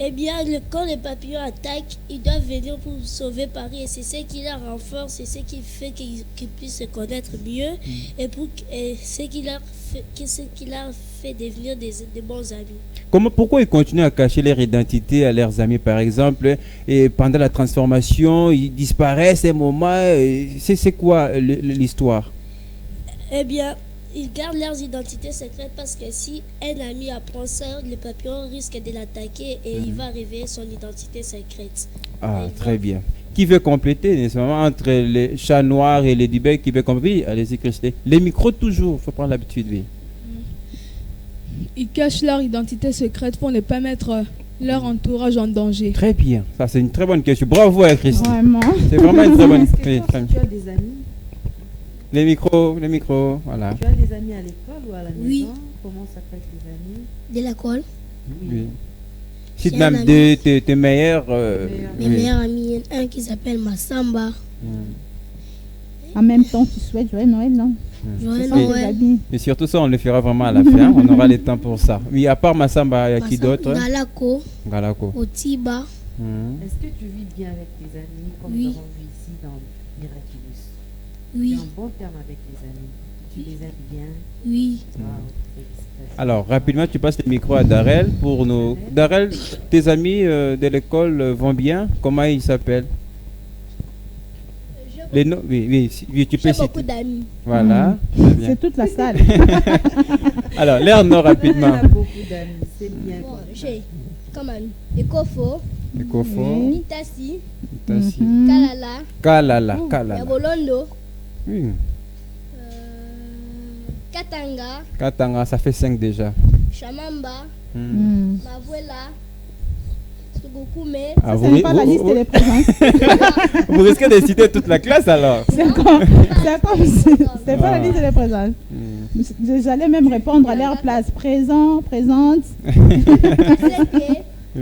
Eh bien, quand les papillons attaquent, ils doivent venir pour sauver Paris. Et c'est ce qui la renforce, c'est ce qui fait qu'ils puissent se connaître mieux. Et c'est ce qui leur fait devenir des bons amis. Pourquoi ils continuent à cacher leur identité à leurs amis, par exemple, et pendant la transformation, ils disparaissent un moment? C'est quoi l'histoire? Eh bien, ils gardent leurs identités secrètes parce que si un ami apprend ça, le papillon risque de l'attaquer et il va révéler son identité secrète. Ah, très bien. Qui veut compléter, n'est-ce pas, entre les Chats Noirs et les Ladybug? Qui veut compléter? Oui, allez-y, Christine. Les micros, toujours, il faut prendre l'habitude, oui. Ils cachent leur identité secrète pour ne pas mettre leur entourage en danger. Très bien. Ça, c'est une très bonne question. Bravo, Christine. Vraiment. C'est vraiment une très bonne Est-ce que question. toi, tu as des amis? Les micros, voilà. Tu as des amis à l'école ou à la maison? Oui. Comment ça fait tes amis? De l'école? Oui. Si J'ai même un ami. tes meilleurs... Mes meilleurs amis, il y en a un qui s'appelle Massamba. En même temps, tu souhaites joyeux Noël, non? Joyeux Ce sont tes Noël. amis. Et surtout ça, on le fera vraiment à la fin. On aura le temps pour ça. Oui, à part Massamba, il y a qui d'autre? Galako, Galako. Otiba. Est-ce que tu vis bien avec tes amis comme Oui. nous avons vu ici dans Miraculous? Oui. Tu es en bon terme avec tes amis. Tu les aimes bien? Oui. Wow, félicitations. Alors, rapidement, tu passes le micro à Darrell pour nous. Darrell, tes amis de l'école vont bien? Comment ils s'appellent? Les noms, oui, tu peux J'ai citer. beaucoup d'amis. Voilà. Très bien. C'est toute la salle. Alors, les noms rapidement. Tu as beaucoup d'amis, c'est bien. Bon, j'ai comme ami Ekofo, Ekofo, Nitasi, Tassi, Kalala, Kalala. Yabolondo, Oui. Katanga, Katanga, ça fait 5 déjà. Shamamba, Hmm. Mavuela, Sugukume. Ah, Ce n'est pas la liste des présences. Vous risquez de citer toute la classe alors. C'est comme c'est pas la liste des présences. J'allais même répondre à leur place. Présent, présente. Oui.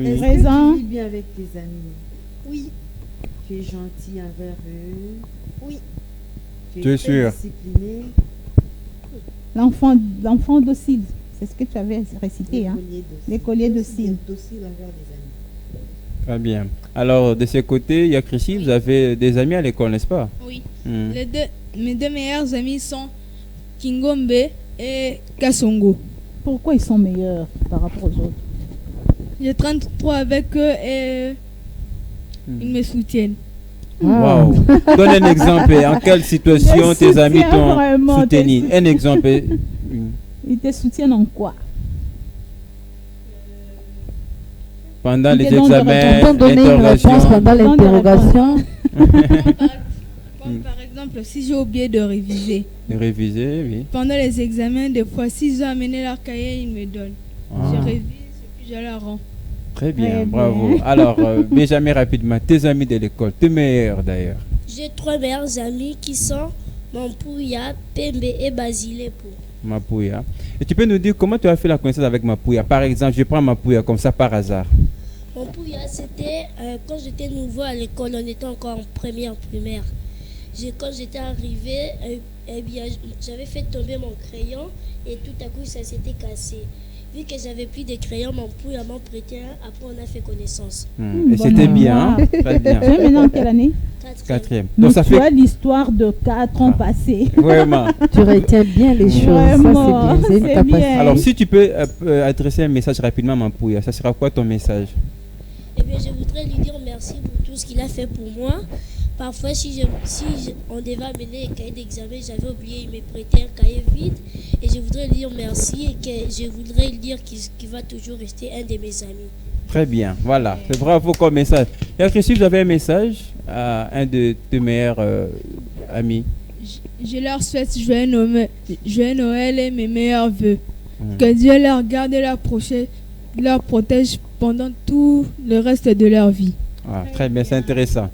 Est-ce Présent. que tu vis bien avec tes amis? Oui. Tu es gentil envers eux? Oui. Tu Tu es es sûr? très discipliné? L'enfant docile. C'est ce que tu avais récité, hein? Les colliers de cils. Très bien. Alors, de ce côté, il y a Chrissy, vous avez des amis à l'école, n'est-ce pas? Oui. Mes deux meilleurs amis sont Kingombe et Kasongo. Pourquoi ils sont meilleurs par rapport aux autres? Je 33 avec eux et ils me soutiennent. Wow. Donne un exemple. En quelle situation tes amis t'ont soutenu? Un exemple. Ils te soutiennent en quoi? Pendant les examens, l'interrogation. Pendant l'interrogation. Comme par exemple, si j'ai oublié de réviser. De réviser, oui. Pendant les examens, des fois, s'ils ont amené leur cahier, ils me donnent. Je révise et puis je leur rends. Très bien, bravo. Alors, Benjamin, rapidement, tes amis de l'école, tes meilleurs d'ailleurs. J'ai 3 meilleurs amis qui sont Mampouya, Pembe et Basilepo. Mapouya. Et tu peux nous dire comment tu as fait la connaissance avec Mapouya? Par exemple, je prends Mapouya comme ça par hasard. Mapouya, c'était quand j'étais nouveau à l'école, on était encore en première primaire. Quand j'étais arrivé, eh bien, j'avais fait tomber mon crayon et tout à coup ça s'était cassé. Vu que j'avais plus de crayons, mon pouille m'en prêtait un. Après, on a fait connaissance. Et c'était bien, hein? Très bien. Tu es maintenant en quelle année? 4e. Donc ça fait l'histoire de 4 ans passés. Vraiment. Tu retiens bien les choses. Vraiment, ça, c'est bien. Alors, si tu peux adresser un message rapidement à Mapouya, ça sera quoi ton message? Eh bien, je voudrais lui dire merci pour tout ce qu'il a fait pour moi. Parfois, si on devait amener un cahier d'examen, j'avais oublié, il me prêtait un cahier vide. Et je voudrais lui dire merci et que je voudrais lui dire qu'il va toujours rester un de mes amis. Très bien, voilà. C'est bravo comme message. Et Christy, vous avez un message à un de tes meilleurs amis? Je leur souhaite joyeux Noël et mes meilleurs vœux. Que Dieu leur garde et leur protège pendant tout le reste de leur vie. Ah, très bien, c'est intéressant.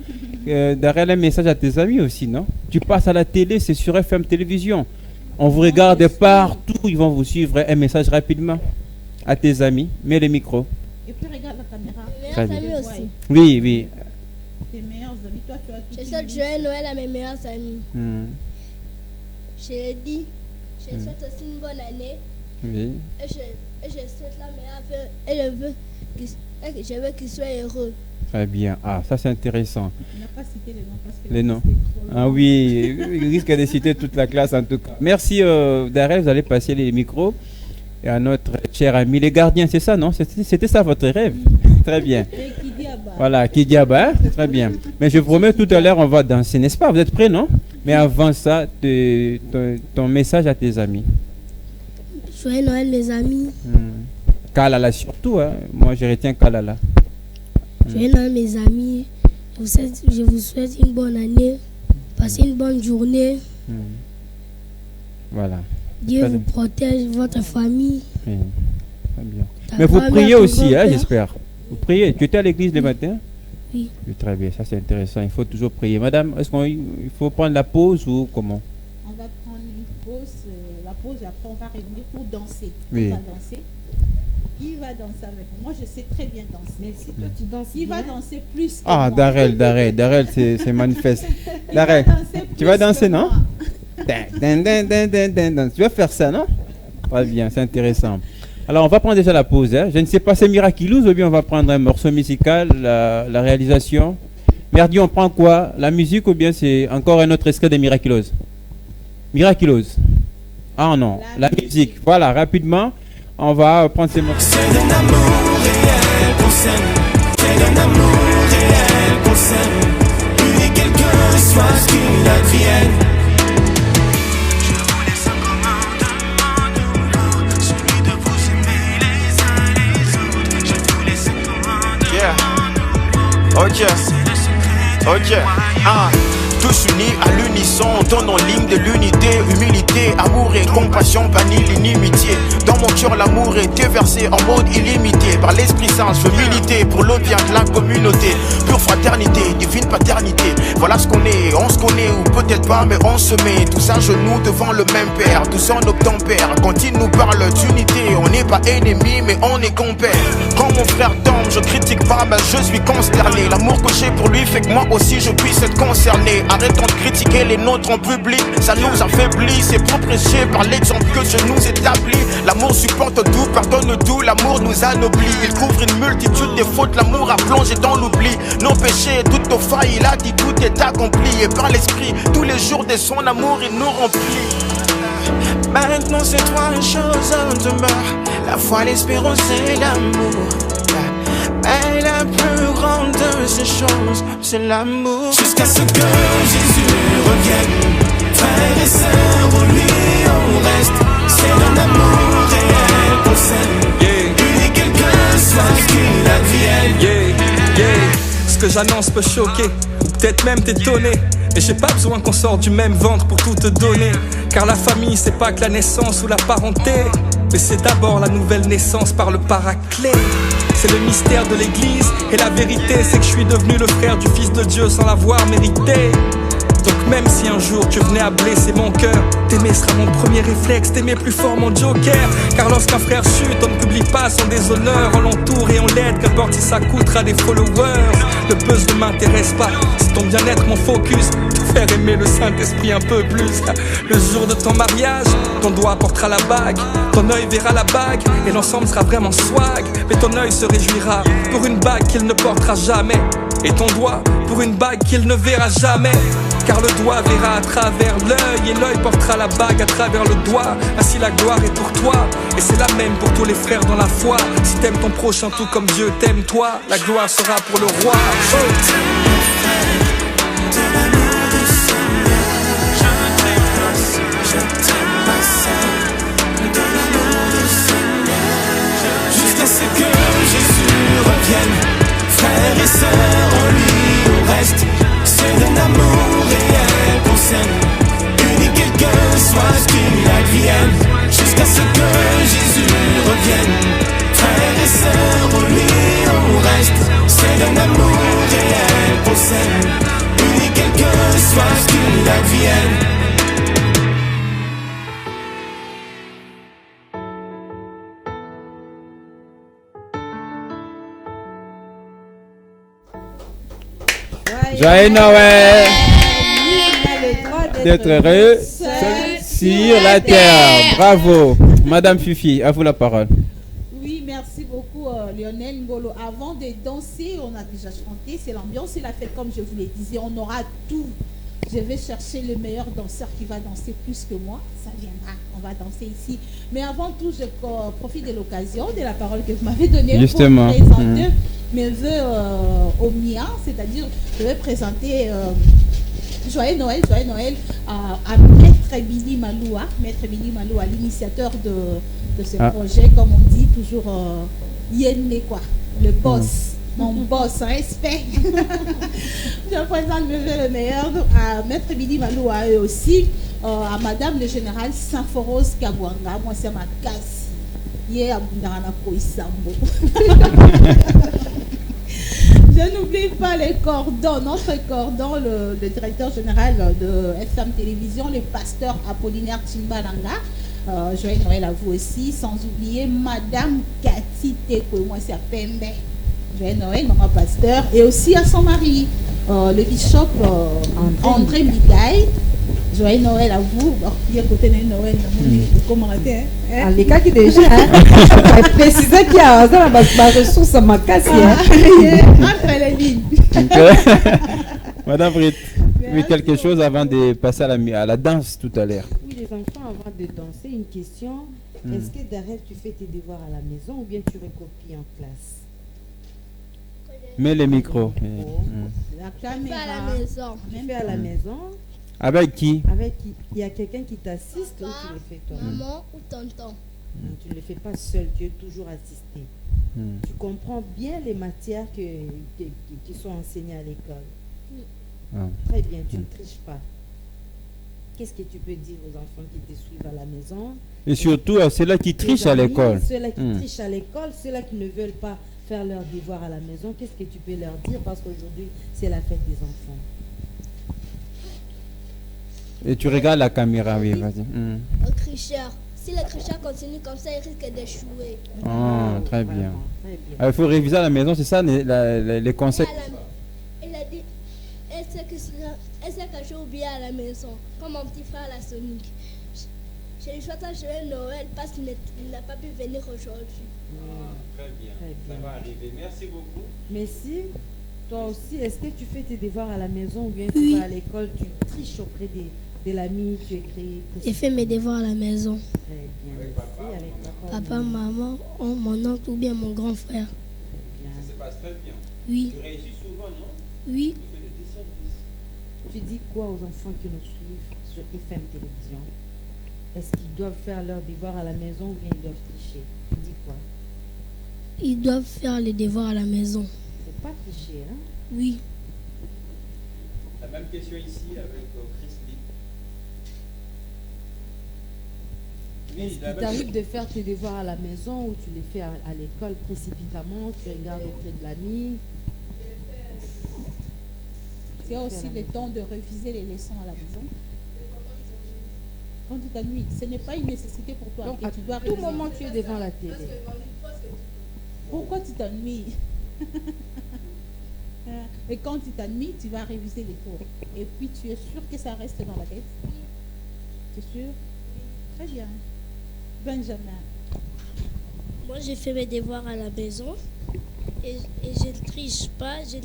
Derrière un message à tes amis aussi, non? Tu passes à la télé, c'est sur FM Télévision. On vous regarde partout, ils vont vous suivre. Un message rapidement à tes amis. Mets le micro. Et puis regarde la caméra. Très bien. Mes meilleurs amis aussi. Oui, oui. Tes meilleurs amis, toi tu as... Je souhaite joyeux Noël à mes meilleurs amis. Je l'ai dit. Je souhaite aussi une bonne année. Oui. Et je souhaite la meilleure et je veux qu'ils soient heureux. Très bien. Ah, ça c'est intéressant. On n'a pas cité les noms parce que les noms. Ah oui, il risque de citer toute la classe en tout cas. Merci Darel, vous allez passer les micros. Et à notre cher ami les gardiens, c'est ça, non? C'était ça votre rêve? Très bien. Voilà, Kidiaba, très bien. Mais je vous promets, tout à l'heure, on va danser, n'est-ce pas? Vous êtes prêts, non? Mais avant ça, ton message à tes amis. Joyeux Noël, mes amis. Kalala surtout, hein. Moi je retiens Kalala. Joyeux Noël, mes amis. Je vous souhaite une bonne année. Passez une bonne journée. Voilà. Dieu vous protège, votre famille. Oui. Très bien. Mais vous priez aussi, hein, j'espère. Vous priez. Tu étais à l'église le matin? Oui. Très bien, ça c'est intéressant. Il faut toujours prier. Madame, est-ce qu'il faut prendre la pause ou comment? On va prendre une pause, la pause et après on va revenir pour danser. Oui. On va danser. Qui va danser avec moi? Moi je sais très bien danser. Mais si toi tu danses, qui va danser plus que Ah, moi? Darel, c'est manifeste. Darel, tu vas danser, non? Tu vas faire ça, non? Très bien, c'est intéressant. Alors, on va prendre déjà la pause. Hein. Je ne sais pas, c'est Miraculous ou bien on va prendre un morceau musical, la réalisation. Merdi, on prend quoi? La musique ou bien c'est encore un autre extrait de Miraculous? Miraculous. Ah non, la musique. Voilà, rapidement, on va prendre ces morceaux. C'est d'un amour réel qu'on s'aime. C'est d'un amour réel qu'on s'aime. Et quel que soit ce qu'il advienne. Ok, tous unis à l'unisson, on donne en ligne de l'unité, humilité, amour et compassion, banni l'inimitié. Dans mon cœur, l'amour est déversé en mode illimité. Par l'Esprit Saint, je veux militer pour le bien de la communauté. Pure fraternité, divine paternité. Voilà ce qu'on est, on se connaît ou peut-être pas, mais on se met tous à genoux devant le même Père, tous en obtempère. Quand il nous parle d'unité, on n'est pas ennemis, mais on est compères. Quand mon frère tombe, je critique pas, ben je suis consterné. L'amour que j'ai pour lui fait que moi aussi je puisse être concerné. Arrêtons de critiquer les nôtres en public, ça nous affaiblit. C'est pour prêcher par l'exemple que Dieu nous établit. L'amour supporte tout, pardonne tout, l'amour nous anoblit. Il couvre une multitude de fautes, l'amour a plongé dans l'oubli. Nos péchés, toutes nos failles, il a dit tout est accompli. Et par l'esprit, tous les jours de son amour, il nous remplit. Maintenant c'est trois choses demeurent: la foi, l'espérance et l'amour. Mais la plus grande de ces choses, c'est l'amour. Jusqu'à ce que Jésus revienne, frères et sœurs, en lui on reste. C'est un amour réel qu'on s'aime, unique quel que soit ce qu'il advienne. Ce que j'annonce peut choquer, peut-être même t'étonner. Mais j'ai pas besoin qu'on sorte du même ventre pour tout te donner. Car la famille c'est pas que la naissance ou la parenté, mais c'est d'abord la nouvelle naissance par le paraclet. C'est le mystère de l'église, et la vérité c'est que je suis devenu le frère du fils de Dieu sans l'avoir mérité. Donc même si un jour tu venais à blesser mon cœur, t'aimer sera mon premier réflexe, t'aimer plus fort mon joker. Car lorsqu'un frère chute, on ne publie pas son déshonneur. On l'entoure et on l'aide, qu'importe si ça coûtera des followers. Le buzz ne m'intéresse pas, c'est ton bien-être mon focus. Te faire aimer le Saint-Esprit un peu plus. Le jour de ton mariage, ton doigt portera la bague, ton œil verra la bague, et l'ensemble sera vraiment swag. Mais ton œil se réjouira pour une bague qu'il ne portera jamais, et ton doigt pour une bague qu'il ne verra jamais. Car le doigt verra à travers l'œil, et l'œil portera la bague à travers le doigt. Ainsi la gloire est pour toi, et c'est la même pour tous les frères dans la foi. Si t'aimes ton prochain tout comme Dieu t'aime toi, la gloire sera pour le roi. Jusqu'à ce que Jésus revienne, frères et sœurs, en lui on reste. C'est d'un amour réel qu'on s'aime, unique quel que soit ce qu'il advienne. Jusqu'à ce que Jésus revienne, frères et sœurs, en lui on reste. C'est d'un amour réel qu'on s'aime, unique quel que soit ce qu'il advienne. Joyeux Noël! D'être heureux sur la terre. Bravo. Madame Fifi, à vous la parole. Oui, merci beaucoup Lionel Ngolo. Avant de danser, on a déjà chanté, c'est l'ambiance et la fête comme je vous le disais, on aura tout. Je vais chercher le meilleur danseur qui va danser plus que moi, ça viendra, on va danser ici. Mais avant tout, je profite de l'occasion, de la parole que vous m'avez donnée Justement. pour présenter mes voeux au mien, c'est-à-dire je vais présenter Joyeux Noël à Maître Billy Maloua. Maître Billy Maloua, l'initiateur de ce projet, comme on dit toujours, Yenne quoi, le boss. Mon boss, respect. Je présente le meilleur à Maître Billy Maloua et aussi à Madame le Général Saint-Foros Kabwanga. Moi, c'est ma casse. Hier, à Bundarana Koisambo. Je n'oublie pas les cordons, notre cordon, le directeur général de FM Télévision, le pasteur Apollinaire Timbalanga. Joyeux Noël à vous aussi, sans oublier Madame Cathy Teko, moi c'est à Pembe. Joyeux Noël, maman pasteur, et aussi à son mari, le bishop André Mikaï. Joyeux Noël à vous. Il y a côté de Noël, comment on les cas qui déjà, préciser qu'il y a ma ressource à ma casse. Entre les lignes. Madame Britt, oui, quelque chose avant de passer à la danse tout à l'heure. Oui, les enfants, avant de danser, une question. Est-ce que derrière tu fais tes devoirs à la maison ou bien tu recopies en classe? Mets le micro. La caméra. À la maison. Tu fais à la maison. Avec qui? Avec qui? Il y a quelqu'un qui t'assiste ou tu le fais toi? Maman ou tonton. Tu ne le fais pas seul, tu es toujours assisté. Tu comprends bien les matières qui sont enseignées à l'école. Très bien, tu ne triches pas. Qu'est-ce que tu peux dire aux enfants qui te suivent à la maison? Et surtout à ceux-là qui trichent à l'école. Ceux-là qui trichent à l'école, ceux-là qui ne veulent pas faire leurs devoirs à la maison, qu'est-ce que tu peux leur dire? Parce qu'aujourd'hui, c'est la fête des enfants. Et tu regardes la caméra, oui, vas-y. Un tricheur. Si le tricheur continue comme ça, il risque d'échouer. Oh, très bien. Il faut réviser à la maison, c'est ça les conseils? Elle a dit, Elle s'est cachée ou bien à la maison, comme mon petit frère la Sonic. Je lui souhaite un joyeux Noël parce qu'il n'a pas pu venir aujourd'hui. Très bien. Ça va arriver. Merci beaucoup. Merci. Toi aussi, est-ce que tu fais tes devoirs à la maison ou bien tu vas à l'école, tu triches auprès de l'ami, tu écris? J'ai fait mes devoirs à la maison. Très bien. Merci. Avec papa, maman, mon oncle ou bien mon grand frère. Ça se passe très bien. Oui. Tu réussis souvent, non? Oui. Tu dis quoi aux enfants qui nous suivent sur FM Télévision? Est-ce qu'ils doivent faire leurs devoirs à la maison ou bien ils doivent tricher? Tu dis quoi? Ils doivent faire les devoirs à la maison. C'est pas tricher, hein? Oui. La même question ici avec Chris Lee. Est-ce qu'il t'arrive de faire tes devoirs à la maison ou tu les fais à l'école précipitamment, tu regardes auprès de l'ami? Tu as aussi le temps de réviser les leçons à la maison. Quand tu t'ennuies, ce n'est pas une nécessité pour toi. Donc, et tu dois à tout moment, tu es devant la télé. Pourquoi tu t'ennuies? Et quand tu t'ennuies, tu vas réviser les cours. Et puis, tu es sûr que ça reste dans la tête? Tu es sûr? Très bien. Benjamin. Moi, j'ai fait mes devoirs à la maison. Et je ne triche pas, je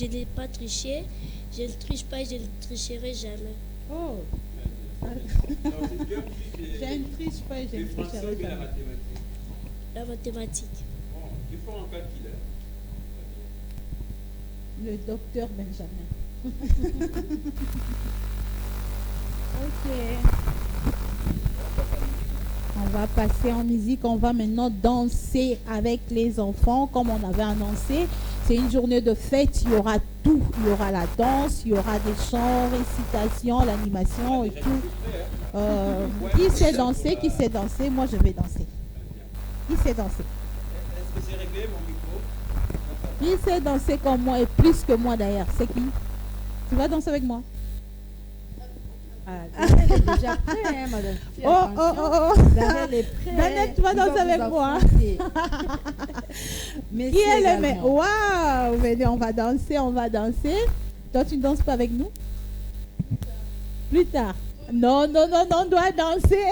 n'ai pas triché, je ne triche pas et je ne tricherai jamais. Oh. Je ne triche pas et je ne tricherai jamais. La mathématique. Bon, tu fais en quelle qu'il est? Le docteur Benjamin. Ok. On va passer en musique, on va maintenant danser avec les enfants comme on avait annoncé. C'est une journée de fête, il y aura tout. Il y aura la danse, il y aura des chants, récitations, l'animation et tout. Qui sait danser? Qui sait danser? Moi je vais danser. Qui sait danser? Est-ce que c'est réglé mon micro? Qui sait danser comme moi et plus que moi d'ailleurs? C'est qui? Tu vas danser avec moi? Daniel est déjà prêt, hein, madame. Oh. Daniel est prêt. Daniel, tu vas danser avec moi. Qui est le mec? Waouh! Venez, on va danser. Toi, tu ne danses pas avec nous? Plus tard. Non, on doit danser.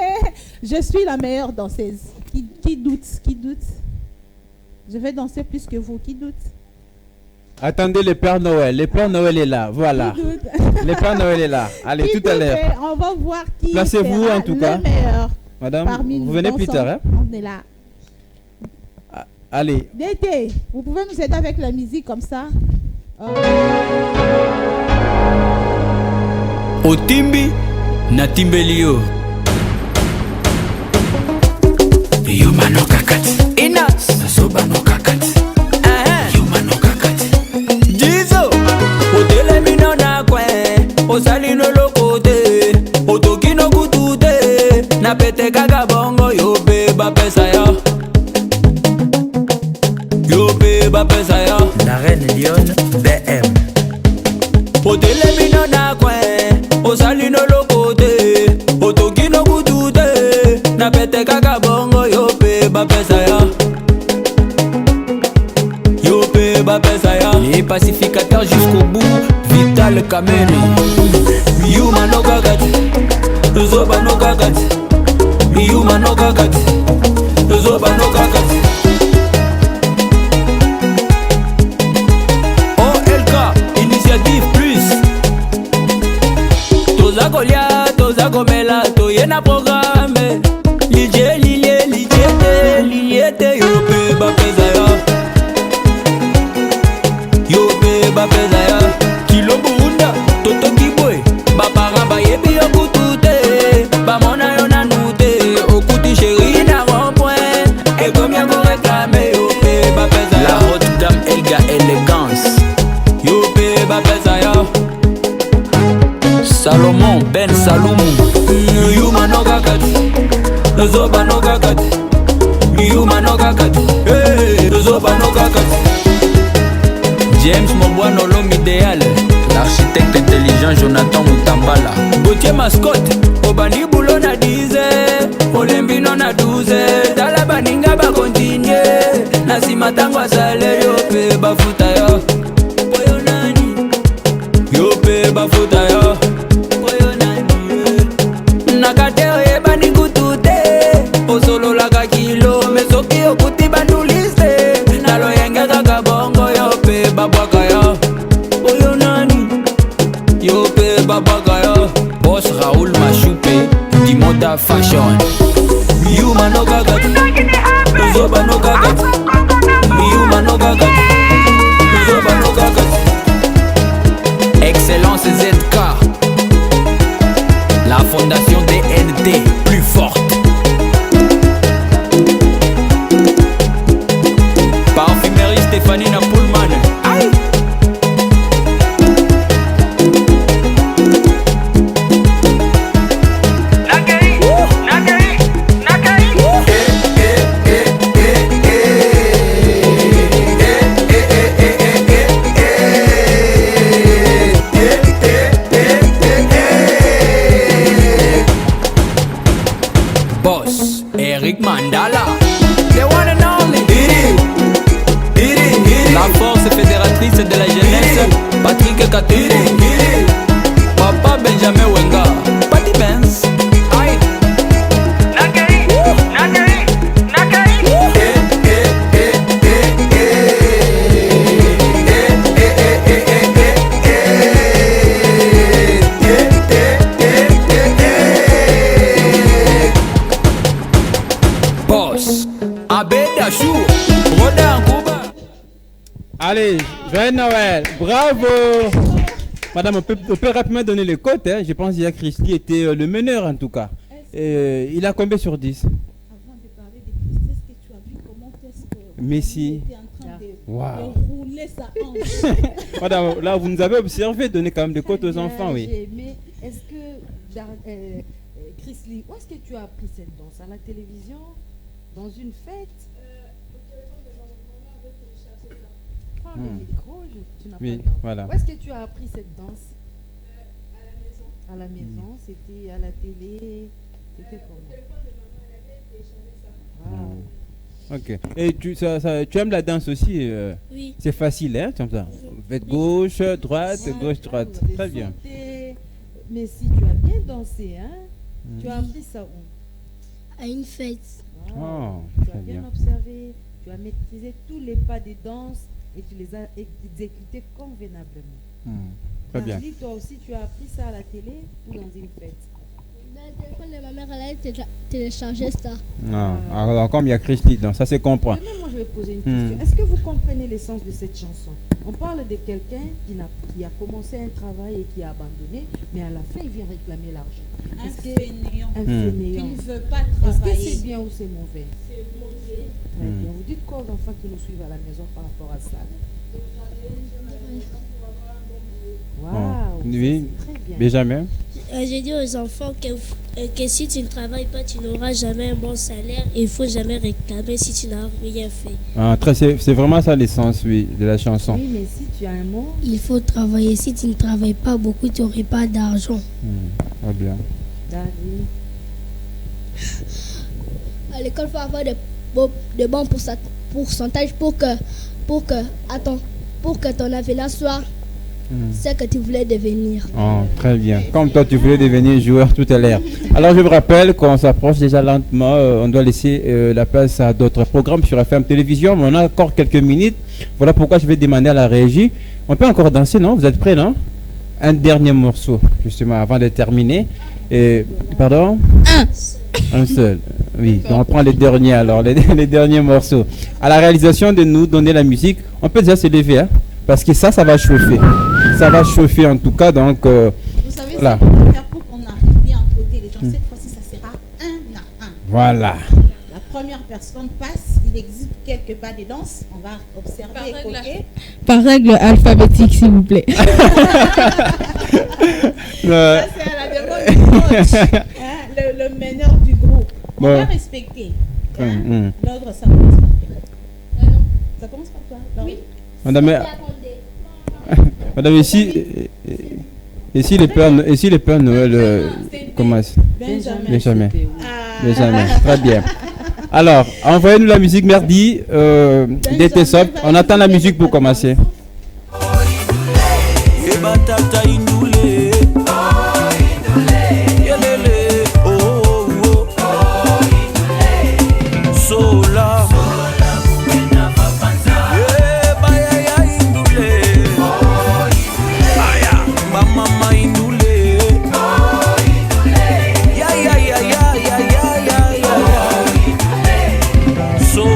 Je suis la meilleure danseuse. Qui doute? Je vais danser plus que vous. Qui doute? Attendez le Père Noël. Le Père Noël est là. Voilà. Le Père Noël est là. Allez, tout à l'heure. On va voir qui placez-vous en tout cas. Meilleur. Madame, vous venez plus tard. Hein? On est là. Allez. D'été, vous pouvez nous aider avec la musique comme ça. Otimbi na timbelio. Yumano kakati. Inas. Soba no kakati. Yumano kakati. Jizo. Otele mino na kwe. Osali no lokote. Otoki no kutute. Na pete kaka bongo. Yo beba pesa ya. Yo beba pesa ya. La reine Lyon BM. Otele mino na kwe. Osali no lokote. Otoki no kutute. Na pete kaka bongo. Yo beba pesa ya. Yo beba pesa ya. Les pacificateurs jusqu'au bout. Vital Kameni. Yuma no kakati. Zoba no kakati. Yuma no kakati. Zoba no kakati. OLK, Initiative Plus. Toza kolia, toza komela, toyena programme. Lilie, liliete, yo beba pesa ya. Yo beba pesa ya. Kilo bunda, toto kibwe. Bapara bayebi yo kutute. Bamona yo nanute. Okuti chéri na rond-point. Et combien vous réclamez yo beba pesa ya. La haute dame Elga élégance. Yo beba pesa ya. Salomon Ben Saloumou. Yuma no kakati. Zoba no kakati. Yuma no kakati. Zoba no kakati. James Mobwano l'homme idéal. L'architecte intelligent Jonathan Mutambala. Gauthier mascotte. Obani boulot na 10. Olembi non na 12. Tala baninga ba continue. Nasi matango asale yo pe bafuta yo. Boyo nani. Zoba no gagati, Yuma no gagati, Zoba no gagati. Excellence ZK, la fondation DNT plus forte. Parfumerie Stéphanie Napoulman. Aïe. Boss, Eric Mandala, the one and only. La force fédératrice de la jeunesse, Patrick Katou. Papa Benjamin Wenga, Patty Benz. Aïe. Boss, Abed Achou, Rodan Kouba. Allez, joyeux Noël, bravo. Madame, on peut rapidement donner les cotes. Hein. Je pense qu'il Christy était le meneur en tout cas. Il a combien sur 10? Avant de parler de Christy, est-ce que tu as vu comment est-ce que Messi. était en train Wow. de rouler sa hanche? Madame, là vous nous avez observé, donner quand même des cotes aux enfants, oui. Mais est-ce que, Christy, où est-ce que tu as appris cette danse? À la télévision? Dans une fête? Prends le micro, tu n'as Oui, pas de voilà. Où est-ce que tu as appris cette danse? À la maison. C'était à la télé? C'était comment? Wow. Ok. Et tu aimes la danse aussi Oui. C'est facile, hein, comme ça. Faites gauche, droite, gauche, droite. Très bien. Mais si tu as bien dansé, hein? Tu as appris ça où? À une fête. Oh, Tu as très bien bien. observé, tu as maîtrisé tous les pas de danse et tu les as exécutés convenablement. Très bien. Marley, toi aussi, tu as appris ça à la télé ou dans une fête? Dans le téléphone de ma mère, elle a téléchargé ça. Non. Alors, comme il y a Christy, donc ça se comprend. Maintenant, moi, je vais poser une question. Est-ce que vous comprenez l'essence de cette chanson? On parle de quelqu'un qui a commencé un travail et qui a abandonné, mais à la fin, il vient réclamer l'argent. Un fainéant. Un fainéant. Qui ne veut pas Est-ce travailler. que c'est bien ou c'est mauvais? C'est mauvais. Très bien. Vous dites quoi aux enfants qui nous suivent à la maison par rapport à ça? Waouh, Oui, très bien. Benjamin. J'ai dit aux enfants que si tu ne travailles pas, tu n'auras jamais un bon salaire et il ne faut jamais réclamer si tu n'as rien fait. Ah, c'est vraiment ça l'essence, oui, de la chanson. Oui, mais si tu as un mot. Il faut travailler. Si tu ne travailles pas beaucoup, tu n'auras pas d'argent. Très bien. David. À l'école, il faut avoir de bons pourcentages pour que ton avenir soit ce que tu voulais devenir. Oh, très bien. Comme toi, tu voulais devenir joueur tout à l'heure. Alors, je vous rappelle qu'on s'approche déjà lentement. On doit laisser la place à d'autres programmes sur FM Télévision. Mais on a encore quelques minutes. Voilà pourquoi je vais demander à la régie. On peut encore danser, non? Vous êtes prêts, non? Un dernier morceau, justement, avant de terminer. Pardon? Un seul. Oui, donc on prend les derniers alors, les derniers morceaux. À la réalisation de nous donner la musique, on peut déjà se lever, hein, parce que ça va chauffer. Ça va chauffer en tout cas, donc... Vous savez, là. ce qu'on va faire pour qu'on arrive bien à côté les gens. Cette fois-ci, ça sera un à un. Voilà. La première personne passe, il existe quelques pas de danse. On va observer et copier. Par règle alphabétique, s'il vous plaît. Ça, c'est à la demande du coach, hein, le meneur du groupe. On va respecter. Hein. L'ordre, ça commence par toi. Ça commence par toi. Oui. Madame, ici le Père Noël commence. Benjamin. Benjamin. Très bien. Alors, envoyez-nous la musique merdi d'été soft. On attend la musique pour commencer. So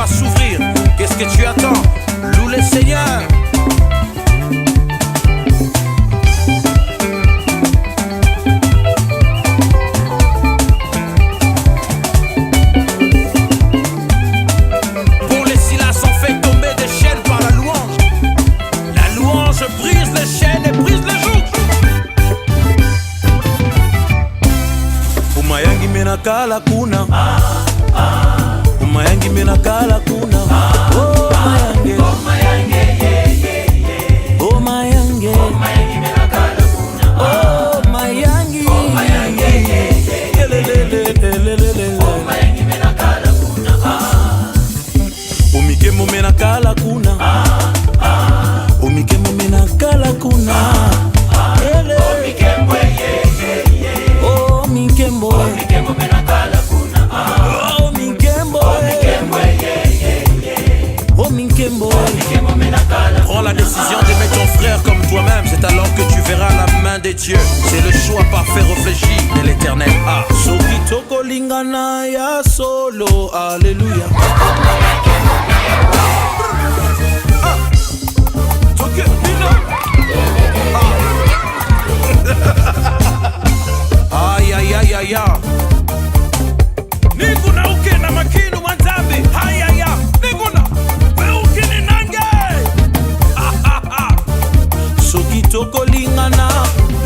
s'ouvrir. Qu'est-ce que tu attends? Loue le Seigneur. Pour les Silas, on fait tomber des chaînes par la louange. La louange brise les chaînes et brise les jougs. Umayangi menakala kuna Umayangi menakala kuna Oh mayange Oh mayange Oh mayange Oh mayangi menakala kuna Oh mayangi Oh mayange Oh mayangi menakala kuna Umikemo menakala kuna Umikemo menakala kuna Umikemo Oh Minkembo Minkembo menakala kuna Oh Minkembo Oh Minkembo menakala. Prends la décision d'aimer ton frère comme toi-même. C'est alors que tu verras la main des dieux. C'est le choix parfait réfléchi de l'éternel. Ah. Soki toko lingana ya solo Alléluia. Aïe aïe aïe aïe aïe. Nikuna ukena makinu manzambi. Aïe aïe aïe. Nikuna ukini nange. Soki toko lingana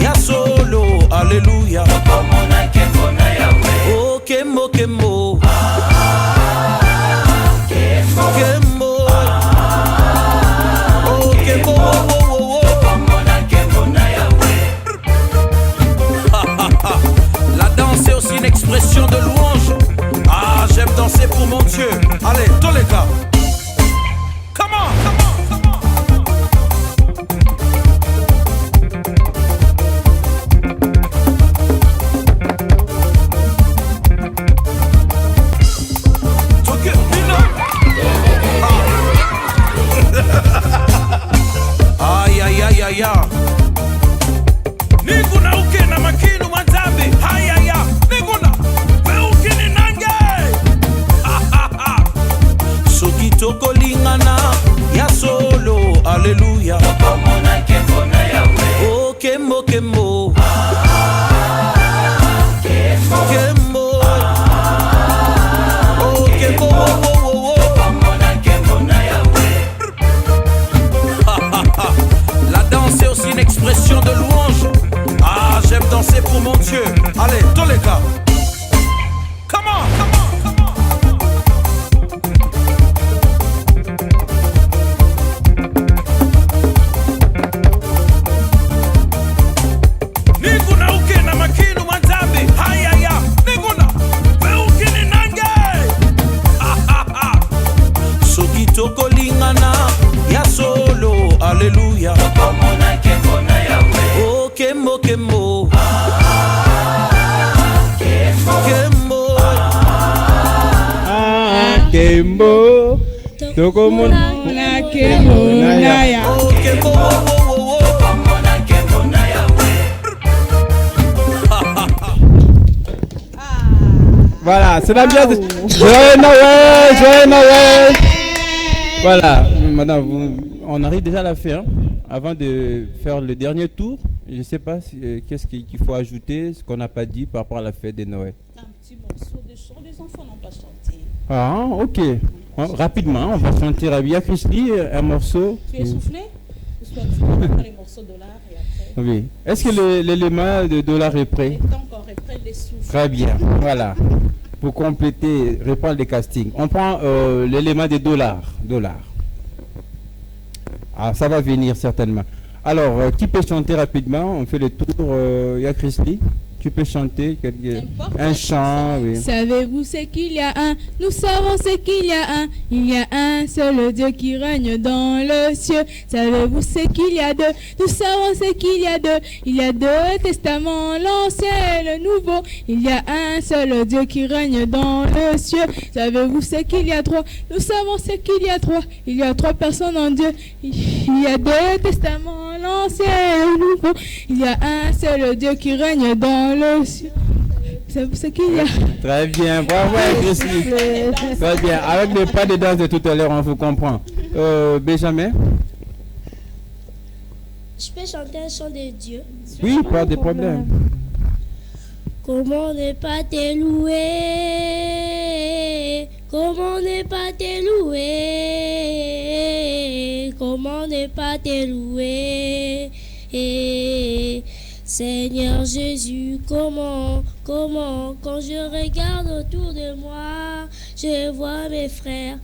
ya solo Alléluia. Oh kembo kembo Kembo Oh kembo La danse est aussi une expression de louange. Ah, j'aime danser pour mon Dieu. Allez, tous les gars. Come on, come on, come on. Aïe, aïe, aïe, aïe, aïe. Nikuna ukena makinu manzambi. Aïe, aïe, aïe. Nikuna ukini nange. Soki toko lingana ya solo Alléluia. Oh kembo kembo Kembo Oh kembo La danse est aussi une expression de louange. Ah, j'aime danser pour mon Dieu. Allez, tous les gars. Come on, come on, come on. Nikuna ukena makinu manzambi. Aïe aïe aïe. Nikuna ukini nange. Soki toko lingana ya solo Alléluia. Oh kembo kembo Kembo Kembo Toko mona Kembo Naya. Oh kembo Voilà, c'est l'ambiance. Joyeux Noël, joyeux Noël. Voilà, madame, on arrive déjà à la fin. Avant de faire le dernier tour, je ne sais pas qu'est-ce qu'il faut ajouter, ce qu'on n'a pas dit par rapport à la fête de Noël. Un petit morceau de chant, les enfants n'ont pas chanté. Ah, ok. Rapidement, on va chanter Rabia Christi, un morceau. Tu es soufflé? Les morceaux de l'art et après. Oui. Est-ce que l'élément de dollar est prêt? Encore après les souffles. Très bien, voilà. Pour compléter, répondre des castings. On prend l'élément des dollars. Ah, ça va venir certainement. Alors, qui peut chanter rapidement? On fait le tour. Ya Christy, tu peux chanter un chant. Oui. Savez-vous ce qu'il y a un? Nous savons ce qu'il y a un. Il y a un seul Dieu qui règne dans le ciel. Savez-vous ce qu'il y a deux? Nous savons ce qu'il y a deux. Il y a deux testaments, l'ancien et le nouveau. Il y a un seul Dieu qui règne dans le ciel. Savez-vous ce qu'il y a trois? Nous savons ce qu'il y a trois. Il y a trois personnes en Dieu. Il y a deux testaments, l'ancien et le nouveau. Il y a un seul Dieu qui règne dans le ciel. C'est qu'il y a. Très bien, bravo Christy. Très bien, avec le pas de danse de tout à l'heure, on vous comprend. Benjamin? Je peux chanter un chant de Dieu? Oui, pas de problème. Comment ne pas te louer? Comment ne pas te louer? Comment ne pas te louer? Seigneur Jésus, comment, quand je regarde autour de moi, je vois mes frères.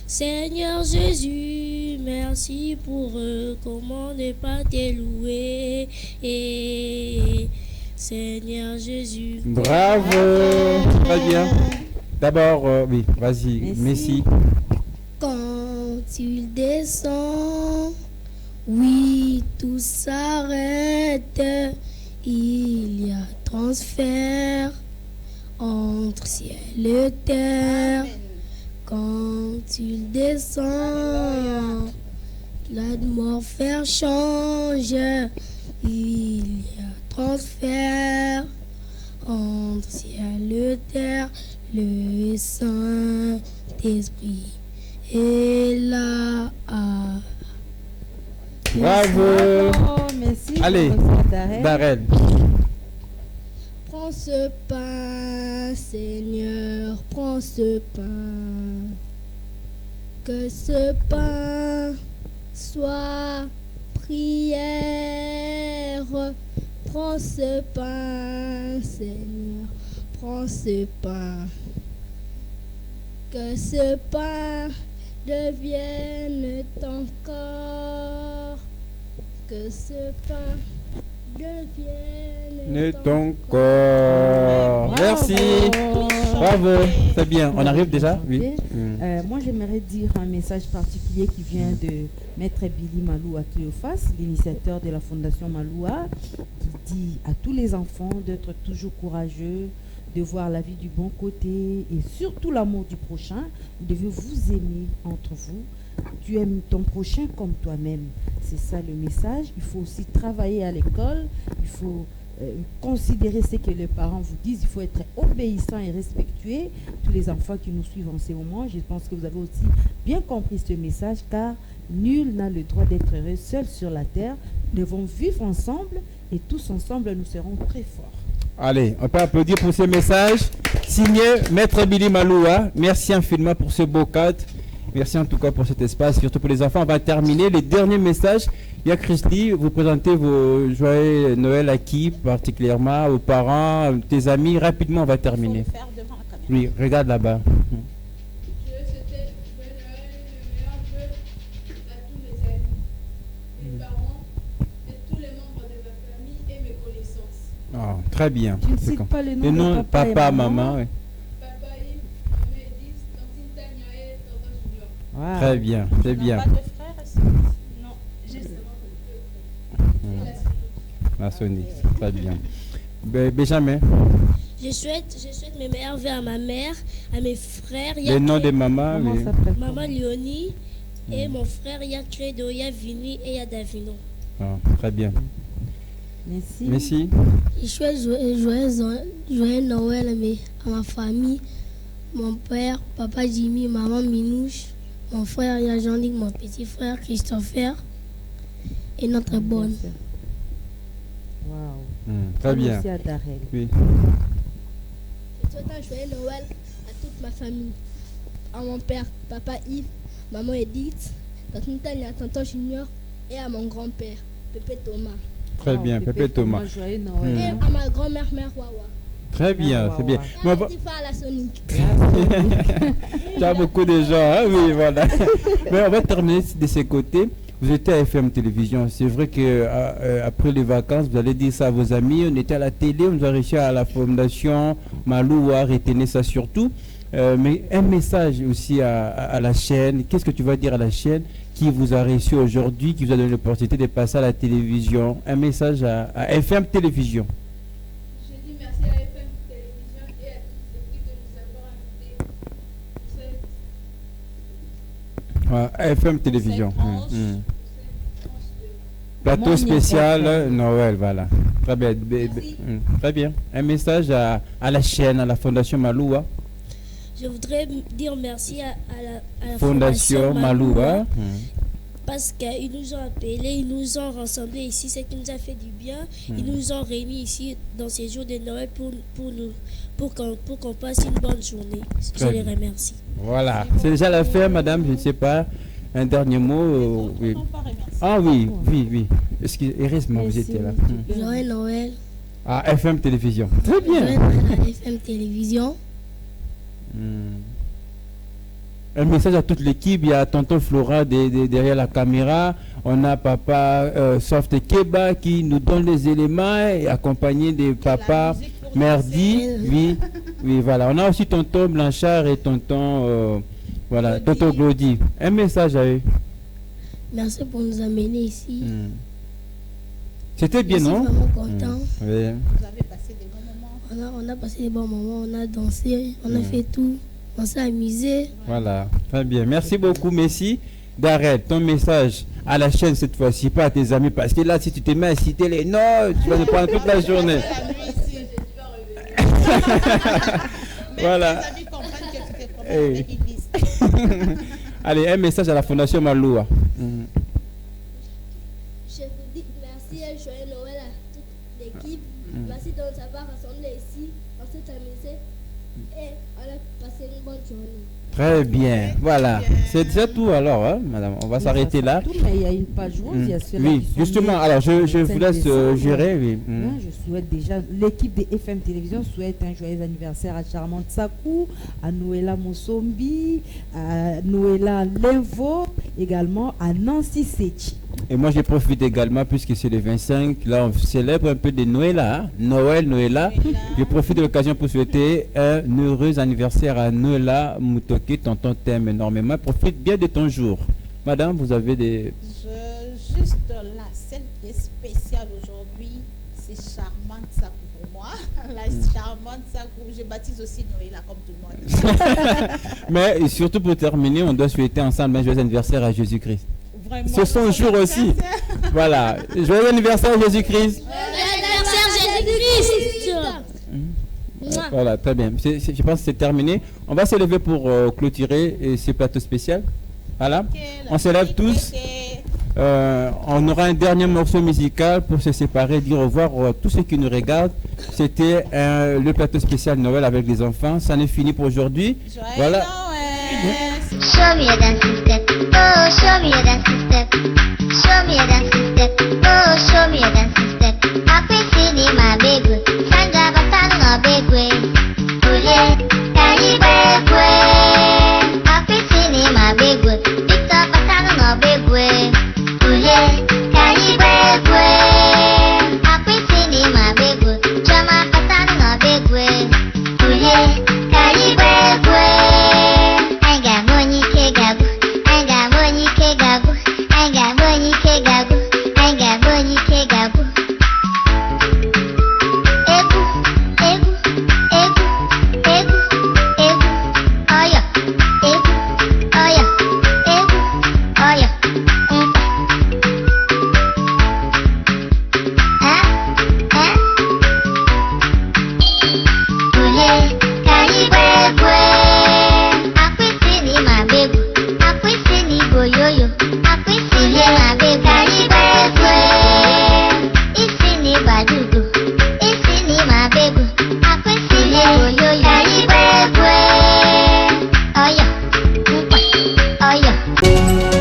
Seigneur Jésus, merci pour eux, comment ne pas te louer? Seigneur Jésus. Bravo, très bien. D'abord, oui, vas-y, Messi. Quand il descend, oui, tout s'arrête. Il y a transfert entre ciel et terre. Quand il descend, l'atmosphère change. Il y a transfert entre ciel et terre. Le Saint-Esprit est là. Bravo. Merci. Allez, Darrell. Prends ce pain, Seigneur, prends ce pain. Que ce pain soit prière. Prends ce pain, Seigneur, prends ce pain. Que ce pain devienne ton corps. Que ce pain devienne ton corps. Merci. Bravo. C'est bien. On arrive déjà? Oui. Moi, j'aimerais dire un message particulier qui vient de Maître Billy Maloua Cléophas, l'initiateur de la Fondation Maloua, qui dit à tous les enfants d'être toujours courageux, de voir la vie du bon côté et surtout l'amour du prochain. Vous devez vous aimer entre vous. Tu aimes ton prochain comme toi-même. C'est ça le message. Il faut aussi travailler à l'école. Il faut considérer ce que les parents vous disent. Il faut être obéissant et respectueux. Tous les enfants qui nous suivent en ce moment, je pense que vous avez aussi bien compris ce message, car nul n'a le droit d'être heureux seul sur la terre. Nous devons vivre ensemble et tous ensemble nous serons très forts. Allez, on peut applaudir pour ce message. Signé Maître Billy Maloua. Merci infiniment pour ce beau cadre. Merci en tout cas pour cet espace, surtout pour les enfants. On va terminer les derniers messages. Il y a Christy, vous présentez vos joyeux Noël à qui particulièrement, aux parents, tes amis. Rapidement, on va terminer. Oui, regarde là-bas. Oh, très bien. Tu ne cites pas le nom de papa, maman. Oui. Wow. Très bien, c'est bien. Pas de frères? Non, juste la Sony, très bien. Benjamin. Je souhaite mes meilleurs vœux à ma mère, à mes frères. Le nom de maman, oui. Maman Léonie et mon frère Credo, Vini et Davino. Oh, très bien. Merci. Merci. Je souhaite joyeux Noël à ma famille, mon père, papa Jimmy, maman Minouche, mon frère Jean-Luc, mon petit frère Christopher et notre bonne. Wow. Très bien. Merci à Darrell. Oui. Je souhaite un joyeux Noël à toute ma famille, à mon père, papa Yves, maman Edith, tonton Tania, tonton Junior et à mon grand-père, Pépé Thomas. Très bien, Pépé Thomas. Et à ma grand-mère, Mère Wawa. Très bien, c'est bien. Et à petit frère à la Sonic. Tu as beaucoup de gens, hein? Oui, voilà. Mais on va terminer de ce côté. Vous étiez à FM Télévision. C'est vrai que après les vacances, vous allez dire ça à vos amis. On était à la télé, on nous a réussi à la Fondation Maloua, retenez ça surtout. Mais un message aussi à la chaîne. Qu'est-ce que tu vas dire à la chaîne qui vous a réussi aujourd'hui, qui vous a donné l'opportunité de passer à la télévision? Un message à FM Télévision. Je dis merci à FM Télévision et à tous ceux qui nous avons invités. FM Télévision. Plateau spécial Noël, voilà. Très bien. Très bien. Un message à la chaîne, à la Fondation Maloua. Je voudrais dire merci à la Fondation Maloua. Parce qu'ils nous ont appelés, ils nous ont rassemblés ici, ce qui nous a fait du bien. Ils nous ont réunis ici dans ces jours de Noël pour qu'on passe une bonne journée. Je les remercie. Voilà, c'est déjà la fin, madame, je ne sais pas. Un dernier mot. Oui. Ah oui. Excusez, heureusement, vous étiez là. Joyeux Noël. Ah, FM Télévision. Très bien. Joyeux Noël à FM Télévision. Un message à toute l'équipe. Il y a tonton Flora derrière la caméra. On a papa Soft Keba qui nous donne les éléments et accompagné de papa Merdi. Oui, voilà. On a aussi tonton Blanchard et tonton tonton Glody. Un message à eux. Merci pour nous amener ici. C'était bien, non? Je suis vraiment content. Oui. Vous avez passé des bons moments. On a passé des bons moments, on a dansé, on a fait tout. On s'est amusé. Voilà, très bien. Merci beaucoup, Messi. D'arrête ton message à la chaîne cette fois-ci, pas à tes amis, parce que là, si tu te mets à citer les noms, tu vas nous prendre toute la journée. Voilà. Hey. Allez, un message à la Fondation Maloua. Je vous dis merci et joyeux Noël à toute l'équipe. Merci de nous avoir rassemblés ici. On s'est amusé et on a passé une bonne journée. Très bien, voilà. C'est déjà tout alors, hein, madame. On va s'arrêter là. Tout, mais il y a une page rose, il y a ceux-là oui, qui sont justement, alors je vous laisse gérer. Oui. Je souhaite déjà, l'équipe de FM Télévision souhaite un joyeux anniversaire à Charmante Sakou, à Noëlla Mosombi, à Noëlla Levo, également à Nancy Sechi. Et moi, je profite également, puisque c'est le 25, là, on célèbre un peu de Noël, hein? Noël. Je profite de l'occasion pour souhaiter un heureux anniversaire à Noëlla Mutoki, tonton t'aime énormément. Profite bien de ton jour. Madame, vous avez des... Juste là, celle qui est spéciale aujourd'hui, c'est Charmante Sakou pour moi. La Charmante Sakou, je baptise aussi Noëlla comme tout le monde. Mais surtout pour terminer, on doit souhaiter ensemble un joyeux anniversaire à Jésus-Christ. C'est son jour aussi. Voilà. Joyeux anniversaire Jésus-Christ. Joyeux anniversaire Jésus-Christ. Voilà, très bien. Je pense que c'est terminé. On va se lever pour clôturer ce plateau spécial. Voilà. On se lève tous. On aura un dernier morceau musical pour se séparer, dire au revoir à tous ceux qui nous regardent. C'était le plateau spécial Noël avec les enfants. Ça n'est fini pour aujourd'hui. Voilà. Show me a dancing step, oh show me a dancing step. Show me a dancing step, oh show me a dancing step. Akwesini mabegwe, sanja batano mabegwe. Ule kalibegwe. Akwesini mabegwe, Victor batano mabegwe. Ule kalibegwe. Akwesini mabegwe, Chama batano mabegwe. Ule kalibegwe. Oh yeah.